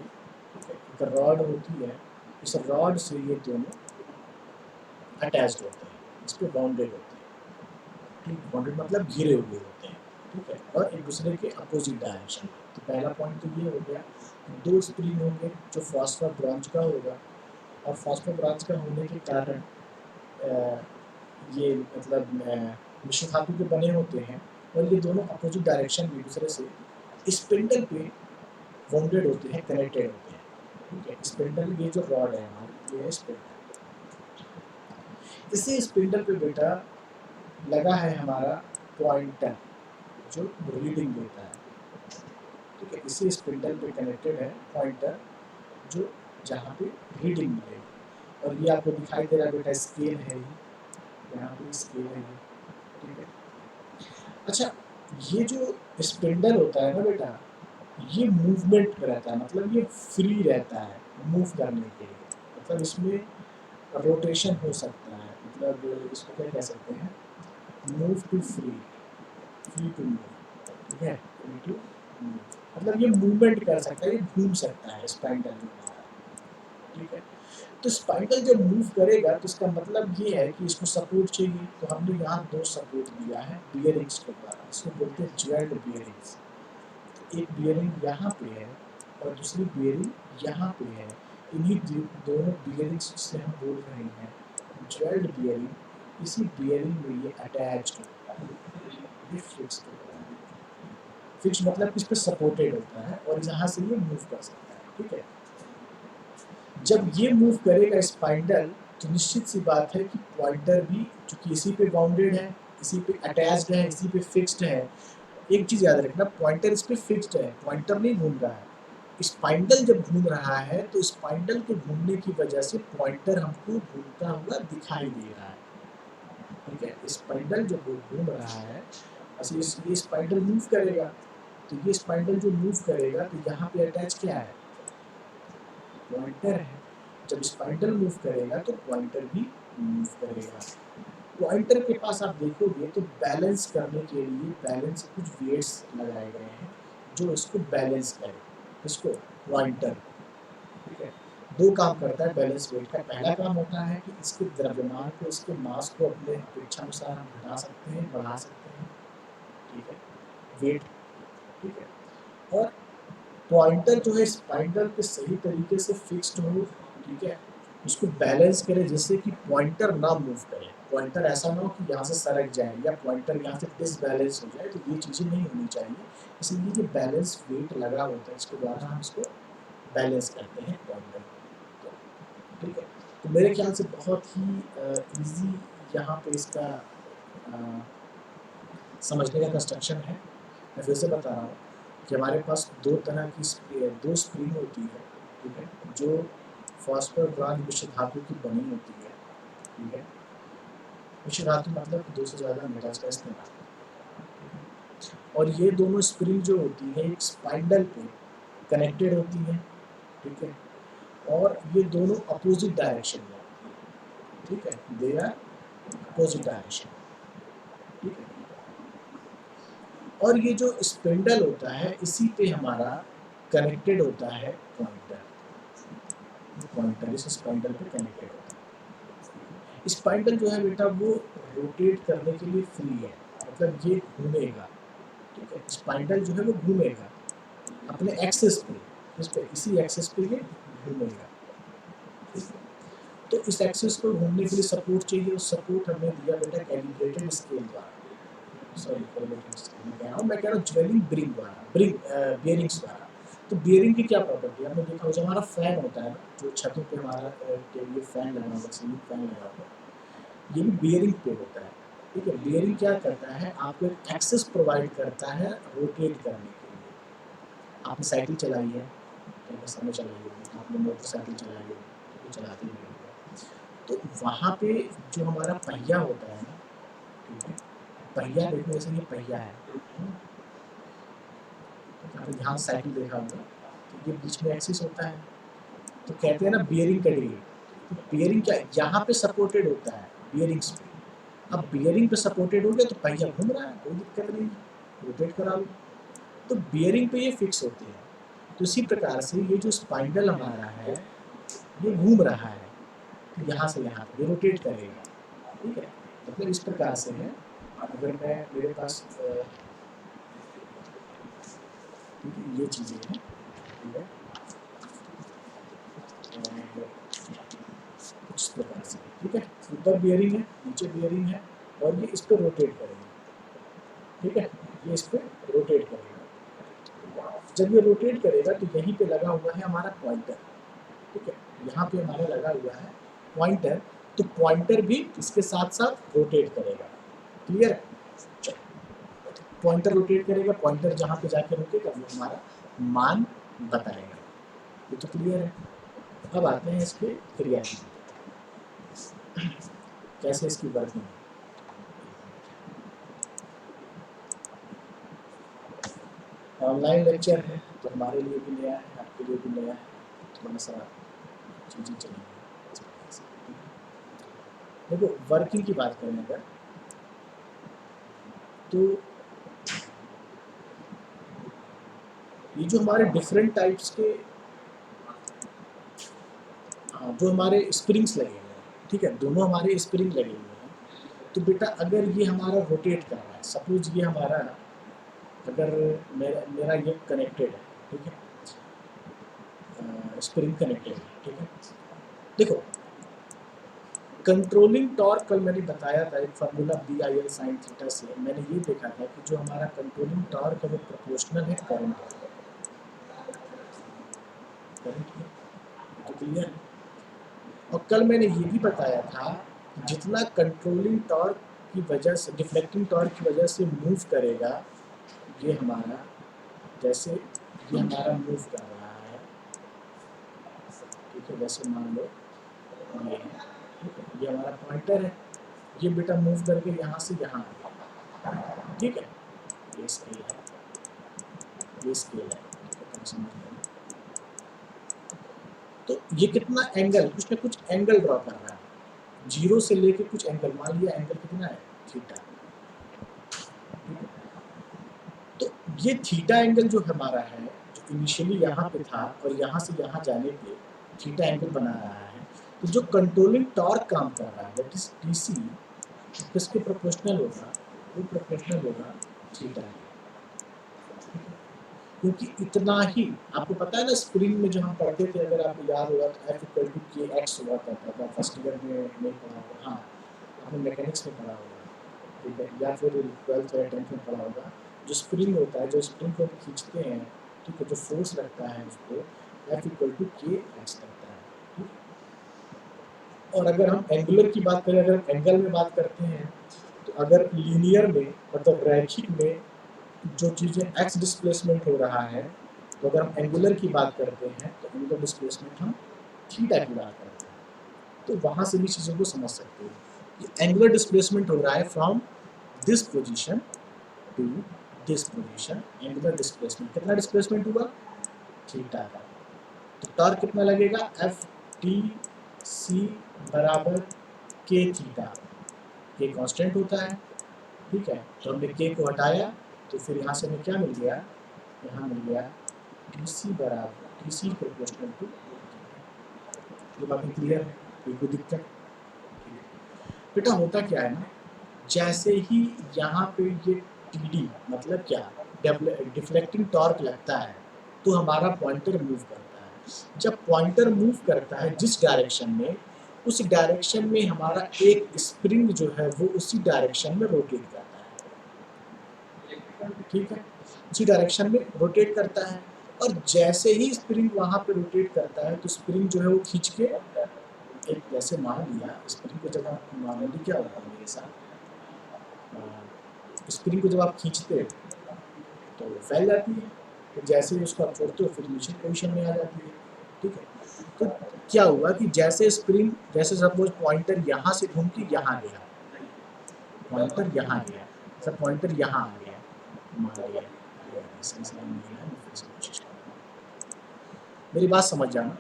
ठीक है, एक रॉड होती है। इस रॉड से ये दोनों अटैच्ड होते हैं, इस पर बाउंडेड होते हैं, ठीक, बाउंडेड मतलब घिरे हुए होते हैं, ठीक है, और एक दूसरे के अपोजिट डायरेक्शन में। तो पहला पॉइंट तो ये हो गया, दो स्प्रिंग होंगे जो फॉस्फर ब्रॉन्ज का होगा, और फॉस्फर ब्रॉन्ज का होने के कारण ये मतलब मिश्र धातु के बने होते हैं, और ये दोनों अपोजिट डायरेक्शन में दूसरे से स्पिंडल पे बाउंडेड होते हैं, कनेक्टेड होते हैं, ठीक है। स्पिंडल, ये जो रॉड है हमारी, ये है स्पिंडल। इसी स्पिंडल पे बेटा लगा है हमारा पॉइंटर जो रीडिंग देता है, ठीक है। इसी स्पिंडल पे कनेक्टेड है पॉइंटर जो जहाँ पे रीडिंग मिलेगी, और ये आपको दिखाई दे रहा है बेटा स्केल है, यहाँ पे स्केल है, ठीक है। अच्छा, ये जो स्पिंडल होता है ना बेटा, ये मूवमेंट में रहता है, मतलब ये फ्री रहता है मूव करने के लिए, मतलब इसमें रोटेशन हो सकता है, मतलब इसको क्या कह सकते हैं, move to free, free to move, ठीक है, फ्री टू मूव, मतलब ये मूवमेंट कर सकता है, ये घूम सकता है स्पाइंडल जो हमारा, ठीक है। तो स्पाइंडल जब मूव करेगा तो इसका मतलब ये है कि इसको सपोर्ट चाहिए, तो हमने यहाँ दो सपोर्ट दिया है बियरिंग्स के द्वारा, इसको बोलते हैं ज्वेल्ड बियरिंग्स। एक बियरिंग यहाँ पे है और दूसरी बियरिंग यहाँ पे है। इन्हीं दोनों बियरिंग्स से हम बोल रहे हैं ज्वेल्ड बियरिंग। इसी बियरिंग में ये अटैच्ड होता है, ये फिक्स्ड होता है। फिक्स्ड मतलब इस पे सपोर्टेड होता है और यहाँ से ये मूव कर सकता है, ठीक है। जब ये मूव करेगा स्पाइंडल तो निश्चित सी बात है कि पॉइंटर भी चूंकि इसी पे बाउंडेड है, इसी पे अटैच्ड है, इसी पे फिक्स्ड है। एक चीज याद रखना, पॉइंटर इस पे फिक्स्ड है, पॉइंटर नहीं घूम रहा है। स्पाइंडल जब घूम रहा है तो स्पाइंडल के घूमने की वजह से पॉइंटर हमको घूमता हुआ दिखाई दे रहा है, ठीक है। स्पाइंडल जब घूम रहा है, ये स्पाइंडल मूव करेगा, तो ये स्पाइंडल जो मूव करेगा तो यहाँ पे अटैच क्या है, पॉइंटर है। जब स्पाइंडल मूव करेगा तो पॉइंटर भी मूव करेगा। पॉइंटर के पास आप देखोगे तो बैलेंस करने के लिए बैलेंस कुछ वेट्स लगाए गए हैं जो इसको बैलेंस करे, इसको पॉइंटर, ठीक है। दो काम करता है बैलेंस वेट का। पहला काम होता है कि इसके द्रव्यमान को, इसके मास को अपने इच्छानुसार हम घटा सकते हैं, बढ़ा सकते हैं, ठीक है, वेट, ठीक है। और पॉइंटर जो है स्पाइंडल पे सही तरीके से फिक्स्ड हो, ठीक है, उसको बैलेंस करे जिससे कि पॉइंटर ना मूव करे। पॉइंटर ऐसा ना हो कि यहाँ से सरक जाए या पॉइंटर यहाँ से डिसबैलेंस हो जाए, तो ये चीज़ें नहीं होनी चाहिए। इसलिए ये बैलेंस वेट लगा होता है, इसके द्वारा हम इसको बैलेंस करते हैं पॉइंटर, ठीक है। तो मेरे ख्याल से बहुत ही ईजी यहाँ पे इसका समझने का कंस्ट्रक्शन है। मैं फिर से बता रहा हूँ कि हमारे पास दो तरह की दो स्प्रिंग होती है, ठीक है, जो फॉस्फोर ब्रॉन्ज मिश्र धातु की बनी होती है, ठीक है। मिश्र धातु मतलब दो से ज़्यादा मेटल्स का इस्तेमाल, और ये दोनों स्प्रिंग जो होती है एक स्पाइंडल पे कनेक्टेड होती है, ठीक है, और ये दोनों अपोजिट डायरेक्शन में, ठीक है, दे आर अपोजिट डायरेक्शन, ठीक है। और ये जो स्पिंडल होता है इसी पे हमारा कनेक्टेड होता है पॉइंटर, पॉइंटर इस स्पाइंडल पे कनेक्टेड होता है। स्पाइंडल जो है बेटा वो रोटेट करने के लिए फ्री है, मतलब ये घूमेगा, ठीक है। स्पाइंडल जो है वो घूमेगा अपने एक्सेस पे, इस पे, इसी एक्सेस पे ये घूमेगा, ठीक है। तो इस एक्सेस को घूमने के लिए सपोर्ट चाहिए, उस सपोर्ट हमने दिया बेटा कैलिब्रेटेड स्केल द्वारा, सॉरी मैं कह रहा हूँ ज्वेलिंग ब्रिंग द्वारा, बियरिंग्स द्वारा। तो बियरिंग की क्या प्रॉपर्टी है, आपने देखा हो, जो हमारा फैन होता है ना, जो छतों पे हमारा के लिए फैन लगा होगा, सीलिंग फैन लगा होगा, ये भी बियरिंग पे होता है, ठीक है। बियरिंग क्या करता है, आपको एक एक्सेस प्रोवाइड करता है रोटेट करने के लिए। आपने साइकिल चलाई है, समय चलाई होगी, आपने मोटरसाइकिल चलाई होगी, तो चलाते ही होगा, तो वहाँ पे जो हमारा पहिया होता है ना, ठीक है, पहिया देखो जैसे ये पहिया है, आपने ध्यान साइकिल देखा होगा, तो ये बीच में एक्सिस होता है, तो कहते हैं ना बियरिंग कटेगी। तो बियरिंग क्या है, यहाँ पे सपोर्टेड होता है बियरिंग्स पे। अब बियरिंग पे सपोर्टेड हो गया तो पहिया घूम रहा है, कोई दिक्कत नहीं, रोटेट करा लो। तो बियरिंग पे ये फिक्स होते हैं। तो इसी प्रकार से ये जो स्पाइंडल हमारा है ये घूम रहा है, तो यहाँ से यहाँ पे रोटेट करेगा, ठीक है। मतलब इस प्रकार से है। अगर मैं मेरे पास ठीक है, ये चीज़ें हैं, ठीक है, कुछ प्रकार से, ठीक है। ऊपर बियरिंग है, नीचे बियरिंग है, और ये इस पर रोटेट करेगा, ठीक है, ये इस पर रोटेट करेगा। जब ये रोटेट करेगा तो यहीं पे लगा हुआ है हमारा पॉइंटर, ठीक है, यहाँ पे हमारा लगा हुआ है पॉइंटर, तो पॉइंटर भी इसके साथ साथ रोटेट करेगा, क्लियर है। पॉइंटर रोटेट करेगा, पॉइंटर जहाँ पे जाके रुकेगा वो हमारा मान बताएगा, ये तो क्लियर है। अब आते हैं इसके क्रिया की, कैसे इसकी वर्किंग। ऑनलाइन लेक्चर है तो हमारे लिए भी नया है, आपके लिए भी नया है, थोड़ा सा चीज़ें चलेंगी। देखो वर्किंग की बात करें अगर, तो ये जो हमारे डिफरेंट टाइप्स के जो हमारे स्प्रिंग्स लगे हुए हैं, ठीक है, दोनों हमारे स्प्रिंग लगे हुए हैं, तो बेटा अगर ये हमारा रोटेट कर रहा है, सपोज ये हमारा, अगर मेरा ये कनेक्टेड है, ठीक है, स्प्रिंग कनेक्टेड है, ठीक है। देखो कंट्रोलिंग टॉर्क कल मैंने बताया था एक फार्मूला BIL sin थीटा से, मैंने ये देखा था कि जो हमारा कंट्रोलिंग टॉर्क है वो प्रोपोर्शनल है करंट तो क्लियर है। और कल मैंने ये भी बताया था कि जितना कंट्रोलिंग टॉर्क की वजह से, डिफ्लेक्टिंग टॉर्क की वजह से मूव करेगा, ये हमारा, जैसे ये हमारा मूव कर रहा है, ठीक है, जैसे मान लो ये है, ठीक है, ये हमारा पॉइंटर है, ये बेटा मूव करके यहाँ से यहाँ आ गया, ठीक है, ये स्केल है, ये स्केल है, ठीक है, समझ लेना। तो ये कितना एंगल, कुछ ना कुछ एंगल ड्रॉ कर रहा है, जीरो से लेके कुछ एंगल, मान लिया एंगल कितना है, थीटा। तो ये थीटा एंगल जो हमारा है, जो इनिशियली यहाँ पे था और यहाँ से यहाँ जाने पे थीटा एंगल बना रहा है, तो जो कंट्रोलिंग टॉर्क काम कर रहा है दैट इज TC, किसके प्रोपोर्शनल होगा, वो प्रोपोर्शनल होगा थीटा। क्योंकि इतना ही आपको पता है ना, स्प्रिंग में जो हम पढ़ते थे, अगर आपको याद होगा तो F=kx हुआ करता था, फर्स्ट ईयर में नहीं पढ़ा होगा, हाँ आपने मैकेनिक्स में पढ़ा होगा, ठीक है, या फिर 12th या 10th में पढ़ा होगा। जो स्प्रिंग होता है, जो स्प्रिंग को खींचते हैं, ठीक है, जो फोर्स लगता है उस पर F=kx लगता है, ठीक है। और अगर हम एंगुलर की बात करें, अगर एंगल में बात करते हैं, तो अगर लीनियर में मतलब रैखिक में जो चीज़ें x डिस्प्लेसमेंट हो रहा है, तो अगर हम एंगुलर की बात करते हैं तो एंगुलर डिस्प्लेसमेंट हम थीटा की बात करते हैं। तो वहाँ से भी चीज़ों को समझ सकते हैं कि एंगुलर डिस्प्लेसमेंट हो रहा है from this position to this position, angular displacement कितना डिस्प्लेसमेंट हुआ, थीटा का। तो टॉर्क कितना लगेगा, FTC बराबर k थीटा, के कांस्टेंट होता है, ठीक है। तो हमने k को हटाया तो फिर यहाँ से हमें क्या मिल गया, यहाँ मिल गया TC बराबर TC प्रोपोर्शनल टू, ये बातें क्लियर है, कोई दिक्कत। बेटा होता क्या है ना, जैसे ही यहाँ पे ये TD मतलब क्या, डिफ्लेक्टिंग टॉर्क लगता है, तो हमारा पॉइंटर मूव करता है। जब पॉइंटर मूव करता है जिस डायरेक्शन में, उस डायरेक्शन में हमारा एक स्प्रिंग जो है वो उसी डायरेक्शन में रोटेट करता है, ठीक है, उसी डायरेक्शन में रोटेट करता है। और जैसे ही स्प्रिंग वहाँ पे रोटेट करता है, तो स्प्रिंग जो है वो खींच के, एक जैसे मान लिया स्प्रिंग को, जब आप नॉर्मली क्या होता है मेरे साथ, स्प्रिंग को जब आप खींचते हो तो फैल जाती है, तो जैसे ही उसको आप छोड़ते हो फिर नीचे पोजीशन में आ जाती है, ठीक है। तो क्या हुआ कि जैसे स्प्रिंग, जैसे सपोज पॉइंटर यहाँ से घूम के यहाँ गया, पॉइंटर यहाँ गया, सब पॉइंटर यहाँ आ गया, मान लिया, मेरी बात समझ जाना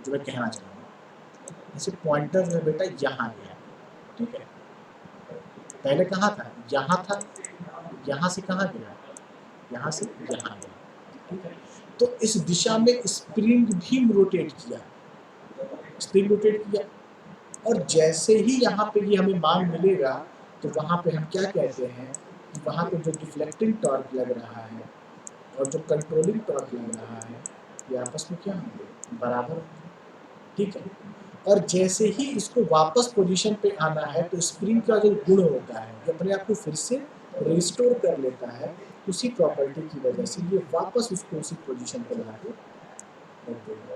जो मैं कहना चाहूँगा। जैसे पॉइंटर जो है बेटा यहाँ गया, ठीक है, पहले कहाँ था, यहाँ था, यहाँ से कहाँ गया, यहाँ से यहाँ गया, ठीक है। तो इस दिशा में स्प्रिंग भी रोटेट किया, स्प्रिंग रोटेट किया, और जैसे ही यहाँ पे ये हमें मान मिलेगा, तो वहाँ पे हम क्या कहते हैं कि वहाँ पे जो डिफ्लेक्टिंग टॉर्क लग रहा है और जो कंट्रोलिंग टॉर्क लग रहा है, ये आपस में क्या होंगे, बराबर, ठीक है। और जैसे ही इसको वापस पोजीशन पे आना है, तो स्प्रिंग का जो गुण होता है ये अपने आप को फिर से रिस्टोर कर लेता है, उसी प्रॉपर्टी की वजह से ये वापस उसको उसी पोजीशन पे ला के रख देगा,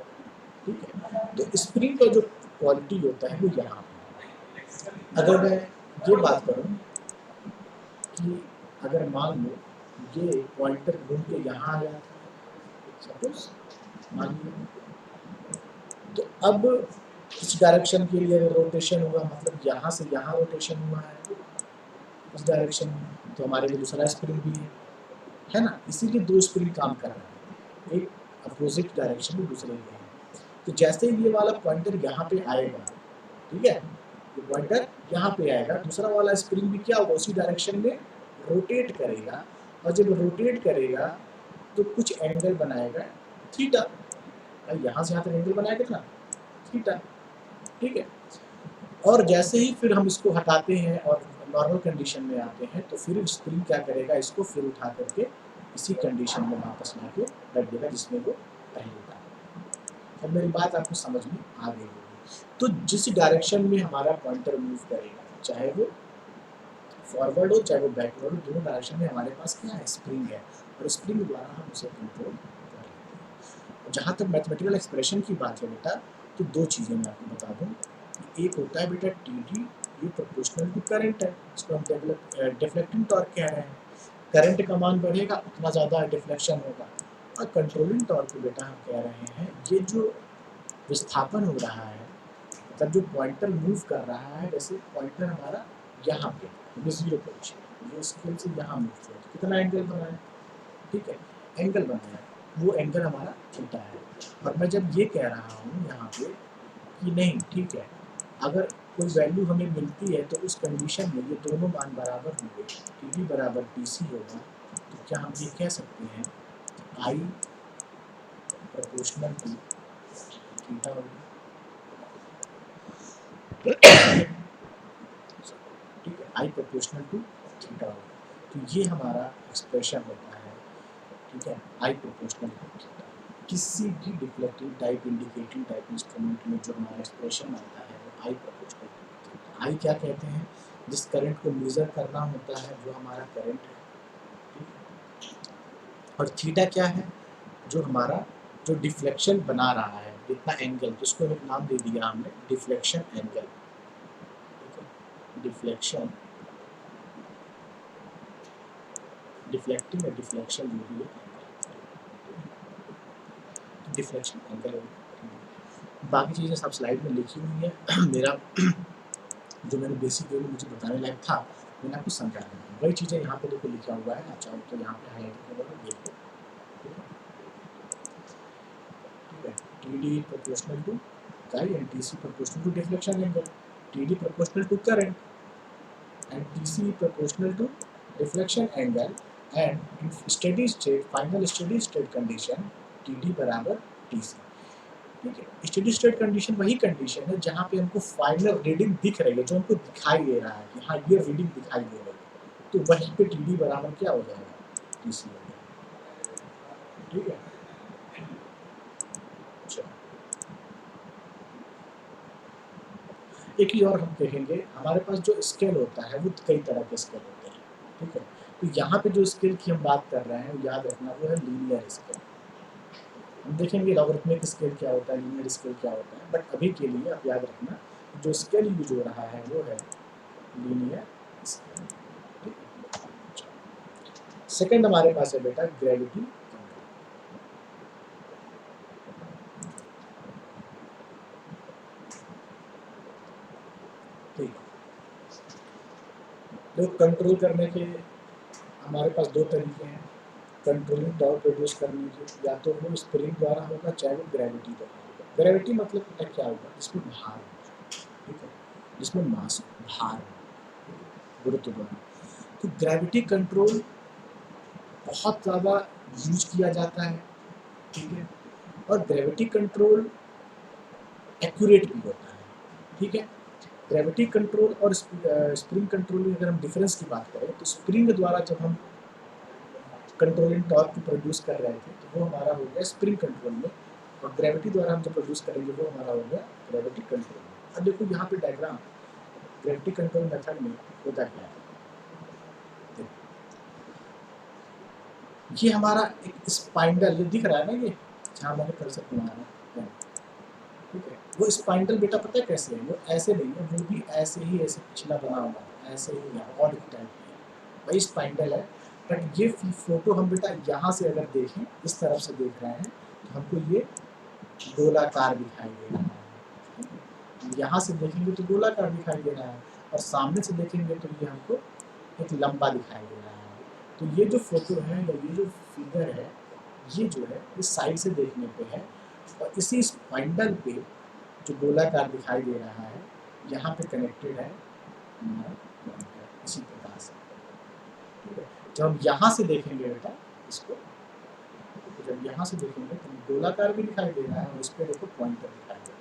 ठीक है। तो स्प्रिंग का जो क्वालिटी होता है वो यहाँ पे। अगर मैं ये बात करूँ कि अगर मान लो ये पॉइंटर घूम के यहाँ आया, सपोज मान लिया, तो अब इस डायरेक्शन के लिए रोटेशन हुआ, मतलब यहाँ से यहाँ रोटेशन हुआ है इस डायरेक्शन में, तो हमारे लिए दूसरा स्प्रिंग भी है ना, इसीलिए दो स्प्रिंग काम कर रहे हैं, एक अपोजिट डायरेक्शन में, दूसरे में। तो जैसे ये वाला पॉइंटर यहाँ पे आएगा, ठीक है, ये पॉइंटर यहाँ पे आएगा, दूसरा वाला स्प्रिंग भी क्या होगा, उसी डायरेक्शन में रोटेट करेगा, और जब रोटेट करेगा तो कुछ एंगल बनाएगा थीटा, यहाँ से यहाँ तक एंगल बनाया कितना, थीटा, ठीक है। और जैसे ही फिर हम इसको हटाते हैं और नॉर्मल कंडीशन में आते हैं, तो फिर स्प्रिंग क्या करेगा, इसको फिर उठा करके इसी कंडीशन में वापस ला के रख देगा जिसमें वो पहले था। अब मेरी बात आपको समझ में आ गई होगी, तो जिस डायरेक्शन में हमारा पॉइंटर मूव करेगा, चाहे वो फॉरवर्ड हो चाहे वो बैकवर्ड हो, दोनों डायरेक्शन में हमारे पास क्या है, स्प्रिंग है, और स्प्रिंग द्वारा हम उसे कंट्रोल कर लेते हैं। जहाँ तक मैथमेटिकल एक्सप्रेशन की बात है बेटा, तो दो चीज़ें मैं आपको बता दूँ। एक होता है बेटा टी डी, ये प्रोपोर्शनल टू करंट है, इसको हम डिफ्लेक्टिंग टॉर्क कह रहे हैं। करंट का मान बढ़ेगा उतना ज़्यादा डिफ्लेक्शन होगा। और कंट्रोलिंग टॉर्क को बेटा हम कह रहे हैं ये जो विस्थापन हो रहा है, मतलब जो पॉइंटर मूव कर रहा है, जैसे पॉइंटर हमारा यहाँ पे ये 0 पोजीशन, ये स्केल से यहाँ मूव किया, तो कितना एंगल बना है, ठीक है, एंगल बना है, वो एंगल हमारा थीटा है। और मैं जब ये कह रहा हूँ यहाँ पे कि नहीं ठीक है, अगर कोई वैल्यू हमें मिलती है तो उस कंडीशन में ये दोनों मान बराबर होंगे, टी डी बराबर टी सी होगा, तो क्या हम ये कह सकते हैं आई प्रोपोर्शनल टू थीटा होगा, ठीक है, आई प्रोपोर्शनल टू थीटा होगा। तो ये हमारा एक्सप्रेशन होता है, ठीक है, आई प्रोपोर्शनल टू थीटा। किसी भी deflective type indicating type instrument में जो हमारा एक्सप्रेशन आता है वो I proportional to theta. I क्या कहते हैं, जिस करंट को मेजर करना होता है वो हमारा करंट है, और थीटा क्या है, जो हमारा जो डिफ्लेक्शन बना रहा है, जितना एंगल, जिसको एक नाम दे दिया हमने डिफ्लेक्शन एंगल, डिफ्लेक्शन, डिफ्लेक्टिंग और डिफ्लेक्शन जो भी है, डिफ्लेक्शन एंगल। बाकी चीज़ें सब स्लाइड में लिखी हुई है। मेरा जो मैंने बेसिक वे में मुझे बताने लायक था मैंने आपको समझा दिया, वही चीज़ें यहाँ पे देखो लिखा हुआ है, अच्छा तो यहाँ पे हाईलाइट करो देखो, ठीक है, T D proportional to chi and T C proportional to deflection angle, T D proportional to current and TC proportional to deflection angle, and in steady state final steady state condition TD बराबर TC, ठीक है। स्टेडी स्टेट कंडीशन वही कंडीशन है जहाँ पे हमको फाइनल रीडिंग दिख रही है, जो हमको दिखाई दे रहा है कि हाँ ये रीडिंग दिखाई दे रही है, तो वहीं पे TD बराबर क्या हो जाएगा, TC हो जाएगा, ठीक है। एक ही और हम देखेंगे, हमारे पास जो स्केल होता है वो कई तरह के स्केल होते हैं, ठीक है। तो यहाँ पे जो स्केल की हम बात कर रहे हैं याद रखना वो है लीनियर स्केल। हम देखेंगे लॉगरिथमिक स्केल क्या होता है, लीनियर स्केल क्या होता है, बट अभी के लिए आप याद रखना जो स्केल यूज हो रहा है वो है लीनियर स्केल, ठीक है। सेकेंड हमारे पास है बेटा ग्रेविटी, ठीक है। तो कंट्रोल करने के हमारे पास दो तरीके हैं कंट्रोलिंग टॉर्क प्रोड्यूस करने के, या तो वो स्प्रिंग द्वारा होगा चाहे वो ग्रेविटी द्वारा होगा। ग्रेविटी मतलब पता क्या होगा, जिसमें भार होगा, ठीक है, जिसमें मास भार गुरुत्व द्वारा। तो ग्रेविटी कंट्रोल बहुत ज़्यादा यूज किया जाता है, ठीक है, और ग्रेविटी कंट्रोल एक्यूरेट भी होता है, ठीक है। ग्रेविटी कंट्रोल और स्प्रिंग कंट्रोल में अगर हम डिफरेंस की बात करें तो स्प्रिंग द्वारा जब हम कंट्रोलिंग टॉर्क को प्रोड्यूस कर रहे थे तो वो हमारा हो गया स्प्रिंग कंट्रोल में, और ग्रेविटी द्वारा हम जब प्रोड्यूस करेंगे वो हमारा हो गया ग्रेविटी कंट्रोल में। अब देखो यहाँ पे डायग्राम ग्रेविटी कंट्रोल मेथड में होता क्या है, ये हमारा एक स्पाइंडल ये दिख रहा है ना, ये जहाँ मैंने कर्सर घुमाया है, ठीक है, वो स्पाइंडल बेटा पता है कैसे है, वो ऐसे नहीं है, वो भी ऐसे ही ऐसे पिछला बना हुआ है, ऐसे ही और टाइप है, वही स्पाइंडल है। बट ये फोटो हम बेटा यहाँ से अगर देखें, इस तरफ से देख रहे हैं तो हमको ये गोलाकार दिखाई दे रहा है, यहाँ से देखेंगे तो गोलाकार दिखाई दे रहा है, और सामने से देखेंगे तो ये हमको एक लंबा दिखाई दे रहा है। तो ये जो फोटो है या ये जो फिगर है, ये जो है इस साइड से देखने पे है, और इसी स्पाइंडल पे जो गोलाकार दिखाई दे रहा है यहाँ पे कनेक्टेड है इसी प्रकार से, ठीक है। जब हम यहाँ से देखेंगे बेटा इसको, तो जब यहाँ से देखेंगे तो गोलाकार भी दिखाई दे रहा है और इस पर देखो पॉइंटर दिखाई दे रहा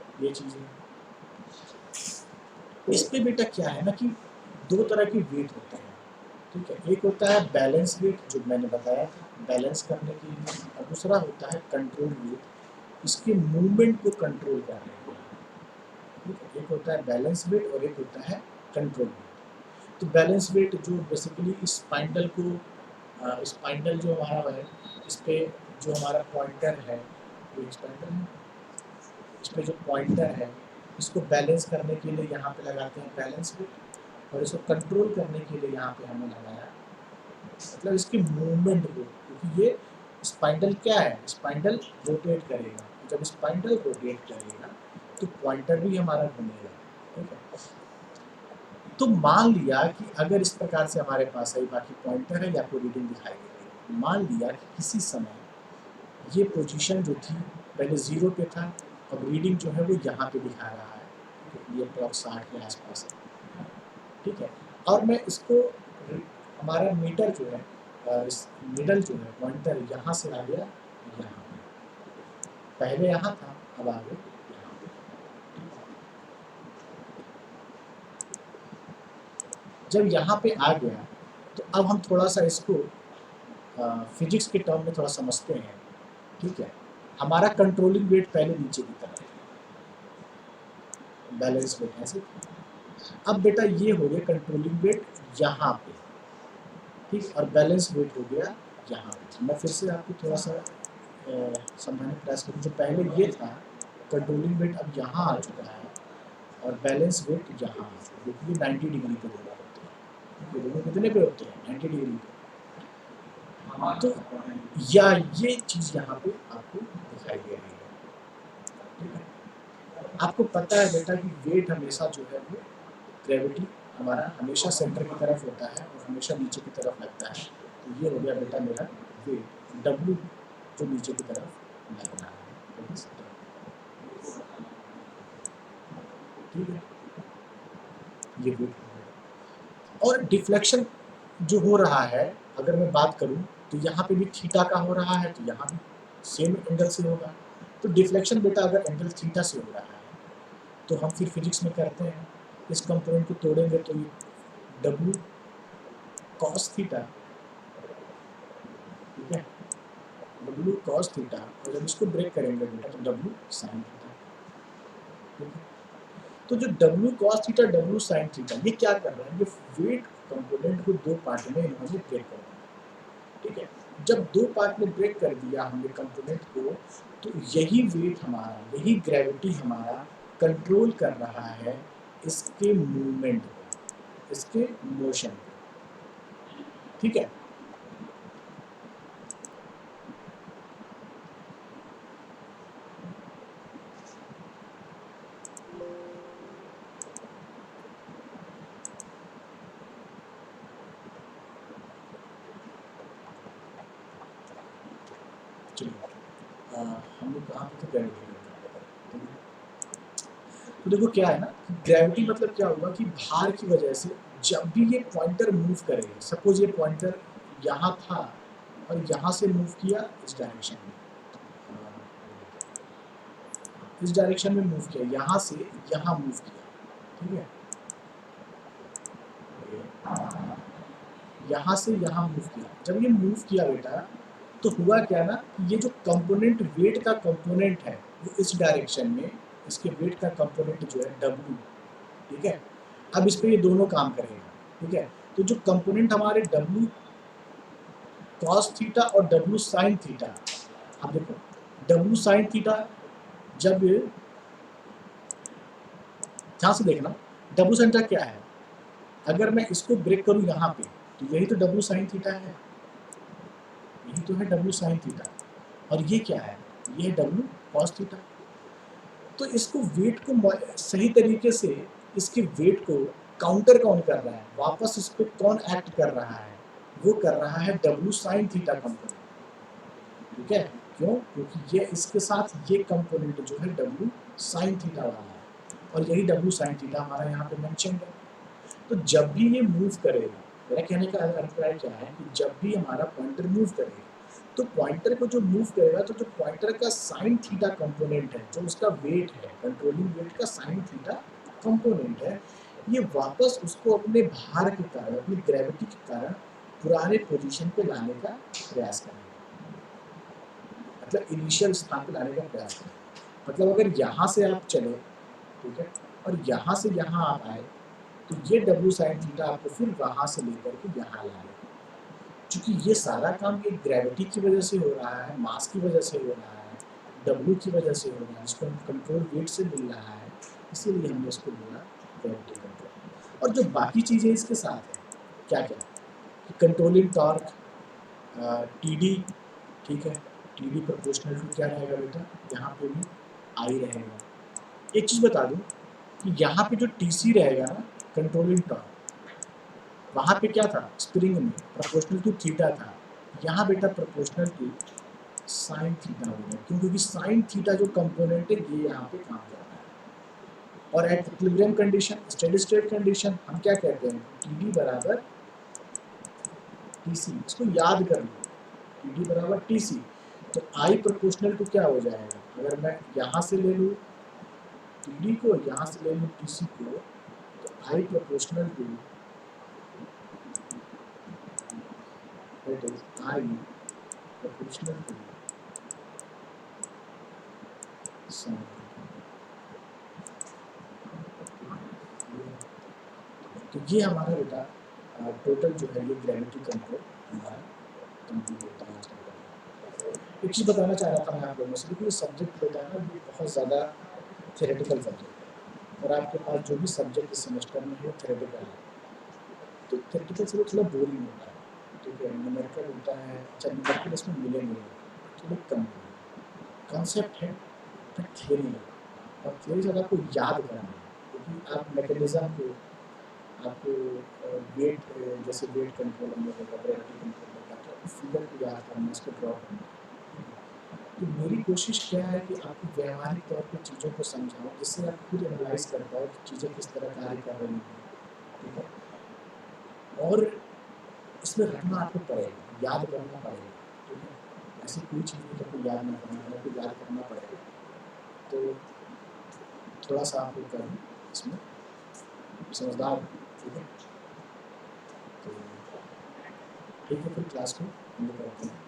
है, ये चीज़ें। इस पे बेटा क्या है ना कि दो तरह की वेट होते हैं, ठीक है, एक होता है बैलेंस वेट जो मैंने बताया था बैलेंस करने के लिए, और दूसरा होता है कंट्रोल वेट, इसके मूवमेंट को कंट्रोल करने के लिए, ठीक है, एक होता है बैलेंस वेट और एक होता है कंट्रोल वेट। तो बैलेंस वेट जो बेसिकली स्पाइंडल को स्पाइंडल जो हमारा है, इस पे जो हमारा पॉइंटर है, वो स्पाइंडल है, इस पे जो पॉइंटर है इसको बैलेंस करने के लिए यहाँ पे लगाते हैं बैलेंस वेट, और इसको कंट्रोल करने के लिए यहाँ पे हमने लगाया मतलब इसकी मूवमेंट को, क्योंकि ये स्पाइंडल क्या है, स्पाइंडल रोटेट करेगा, जब स्पाइंडल रोटेट करेगा तो पॉइंटर भी हमारा घूमेगा। ठीक है, तो मान लिया कि अगर इस प्रकार से हमारे पास है, बाकी पॉइंटर है या कोई रीडिंग दिखाई दे रही है, मान लिया कि किसी समय ये पोजीशन जो थी पहले 0 पे था, अब रीडिंग जो है वो यहाँ पे दिखा रहा है, तो ये अप्रॉक्स 60 के आसपास है। ठीक है, और मैं इसको हमारा मीटर जो है इस मिडल जो है पॉइंटर यहाँ से आ गया यहाँ, पहले यहाँ था अब आ गया यहाँ। जब यहाँ पे आ गया तो अब हम थोड़ा सा इसको फिजिक्स के टर्म में थोड़ा समझते हैं। ठीक है, हमारा कंट्रोलिंग वेट पहले नीचे की तरफ, बैलेंस वेट ऐसे। अब बेटा ये हो गया कंट्रोलिंग वेट यहाँ पे, ठीक, और बैलेंस वेट हो गया यहाँ पे। मैं फिर से आपको थोड़ा सा समझाने का प्रयास करूँ। जो पहले ये था कंट्रोलिंग वेट अब यहाँ आ चुका है और बैलेंस वेट यहाँ, क्योंकि 90 डिग्री पे दोनों होते हैं, ये दोनों कितने पे होते हैं 90 डिग्री पे। तो या ये चीज़ यहाँ पे आपको दिखाई दे रही है। ठीक है, आपको पता है बेटा कि वेट हमेशा जो है वो ग्रेविटी हमारा हमेशा सेंटर की तरफ होता है और हमेशा नीचे की तरफ लगता है। तो ये हो गया बेटा मेरा वेट डब्ल्यू जो नीचे की तरफ लग रहा है। ठीक है, ये वेट हो गया। और डिफ्लेक्शन जो हो रहा है अगर मैं बात करूं तो यहाँ पे भी थीटा का हो रहा है, तो यहाँ भी सेम एंगल से होगा। तो डिफ्लेक्शन बेटा अगर एंगल थीटा से हो रहा है तो हम फिर फिजिक्स में करते हैं, इस कंपोनेंट को तोड़ेंगे तो ये डब्ल्यू कॉस थीटा, ठीक है, डब्ल्यू कॉस थीटा, और जब इसको ब्रेक करेंगे बेटा तो डब्ल्यू साइन थीटा। ठीक है, तो जो W cos theta W sine theta ये क्या कर रहा है, ये वेट कंपोनेंट को दो पार्ट में इन्होंने ब्रेक कर दिया। ठीक है, जब दो पार्ट में ब्रेक कर दिया हमने कंपोनेंट को, तो यही वेट हमारा, यही ग्रेविटी हमारा कंट्रोल कर रहा है इसके मूवमेंट को, इसके मोशन को। ठीक है, चलिए हम लोग कहाँ पे थे, ग्रेविटी। तो देखो क्या है ना, ग्रेविटी मतलब क्या होगा कि भार की वजह से जब भी ये पॉइंटर मूव करेगा, सपोज ये पॉइंटर यहाँ था और यहाँ से मूव किया इस डायरेक्शन में, इस डायरेक्शन में मूव किया, यहाँ से यहाँ मूव किया। ठीक है, यहाँ से यहाँ मूव किया, जब ये मूव किया बेटा तो हुआ क्या ना, ये जो कंपोनेंट वेट का कंपोनेंट है वो इस डायरेक्शन में, इसके वेट का कंपोनेंट जो है डब्ल्यू, ठीक है, अब इस पे ये दोनों काम करेगा। ठीक है, तो जो कंपोनेंट हमारे डब्ल्यू कॉस थीटा और डब्ल्यू साइन थीटा, अब देखो डब्ल्यू साइन थीटा जब ध्यान से देखना, डब्ल्यू साइन थीटा क्या है, अगर मैं इसको ब्रेक करूं यहाँ पे तो यही तो डब्ल्यू साइन थीटा है, यही तो है डब्ल्यू साइन थीटा, और ये क्या है, ये है डब्ल्यू कॉस थीटा। तो इसको वेट को सही तरीके से, इसके वेट को काउंटर कौन कर रहा है, वापस इस पर कौन एक्ट कर रहा है, वो कर रहा है डब्ल्यू साइन थीटा कंपोनेंट। ठीक है, क्यों, क्योंकि ये इसके साथ ये कंपोनेंट जो है डब्ल्यू साइन थीटा वाला है, और यही डब्ल्यू साइन थीटा हमारा यहाँ पे मेंशन है। तो जब भी ये मूव करेगा, मेरा कहने का अभिप्राय क्या है कि जब भी हमारा पॉइंटर मूव करेगा तो पॉइंटर को जो मूव करेगा तो जो पॉइंटर का साइन थीटा कंपोनेंट है, जो उसका वेट है, कंट्रोलिंग वेट का साइन थीटा कंपोनेंट है, ये वापस उसको अपने भार के कारण, अपनी ग्रेविटी के कारण पुराने पोजीशन पे लाने का प्रयास करेगा, मतलब इनिशियल स्थान पे लाने का प्रयास करेगा। मतलब अगर यहाँ से आप चले, ठीक है, और यहाँ से यहाँ आप आए तो ये डब्ल्यू साइन थीटा आपको फिर वहाँ से लेकर के यहाँ लाए। चूंकि ये सारा काम एक ग्रेविटी की वजह से हो रहा है, मास की वजह से हो रहा है, डब्ल्यू की वजह से हो रहा है, जिसको हम कंट्रोल वेट से मिल रहा है, इसीलिए हमने इसको बोला ग्रेविटी कंट्रोल। और जो बाकी चीज़ें इसके साथ है क्या क्या, कंट्रोलिंग टॉर्क, टी डी, ठीक है, टी डी प्रोपोर्शनल टू क्या रहेगा बेटा, यहाँ पे भी आई रहेगा। एक चीज़ बता दूँ कि यहाँ पे जो टी सी रहेगा ना, कंट्रोलिंग टॉर्क, वहाँ पे क्या था, स्प्रिंग में प्रोपोर्शनल टू थीटा था, यहाँ बेटा प्रोपोर्शनल टू साइन थीटा हो गया। क्यों, क्योंकि साइन थीटा जो कंपोनेंट है ये यहाँ पे काम कर रहा है। और at equilibrium condition, steady state condition, हम क्या कहते हैं, टी डी बराबर टी सी, इसको याद कर लो, टी डी बराबर टी सी। तो आई प्रोपोर्शनल टू क्या हो जाएगा, अगर मैं यहाँ से ले लूँ टी डी को, यहाँ से ले लूँ टी सी को, तो I proportional to that is I proportional to sin। तो ये हमारा बेटा टोटल जो है ये ग्रेविटी कंट्रोल हमारा कंप्लीट होता है आज का। एक चीज़ बताना चाह रहा था मैं आप लोगों से, क्योंकि सब्जेक्ट होता है ना ये बहुत ज़्यादा थ्योरेटिकल सब्जेक्ट है, और आपके पास जो भी सब्जेक्ट इस सेमेस्टर में है थ्योरेटिकल है, तो थ्योरेटिकल से थोड़ा बोरिंग होता है, ठीक है, न्यूमेरिकल होता है, अच्छा न्यूमेरिकल इसमें मिलेंगे थोड़े कम, कॉन्सेप्ट है पर थियरी है, और थियरी ज़्यादा आपको याद करना है, क्योंकि आप मैकेनिज्म को, आपको वेट, जैसे वेट कंट्रोल हम लोग का, ग्रेविटी कंट्रोल होगा, तो आपको फिगर को याद करना, इसको ड्रॉ करना। तो मेरी कोशिश क्या है कि आपको व्यवहारिक तौर पे चीज़ों को समझाऊँ, जिससे आप खुद एनालाइज कर पाओ कि चीज़ें किस तरह कार्य कर रही हैं, ठीक है। और इसमें रखना आपको पड़ेगा, याद करना पड़ेगा, ठीक है। ऐसी कोई चीज़ नहीं आपको याद ना करना है, आपको याद करना पड़ेगा। तो थोड़ा सा आप लोग करें इसमें समझदार, ठीक है। तो ठीक है, फिर क्लास को बंद करते हैं।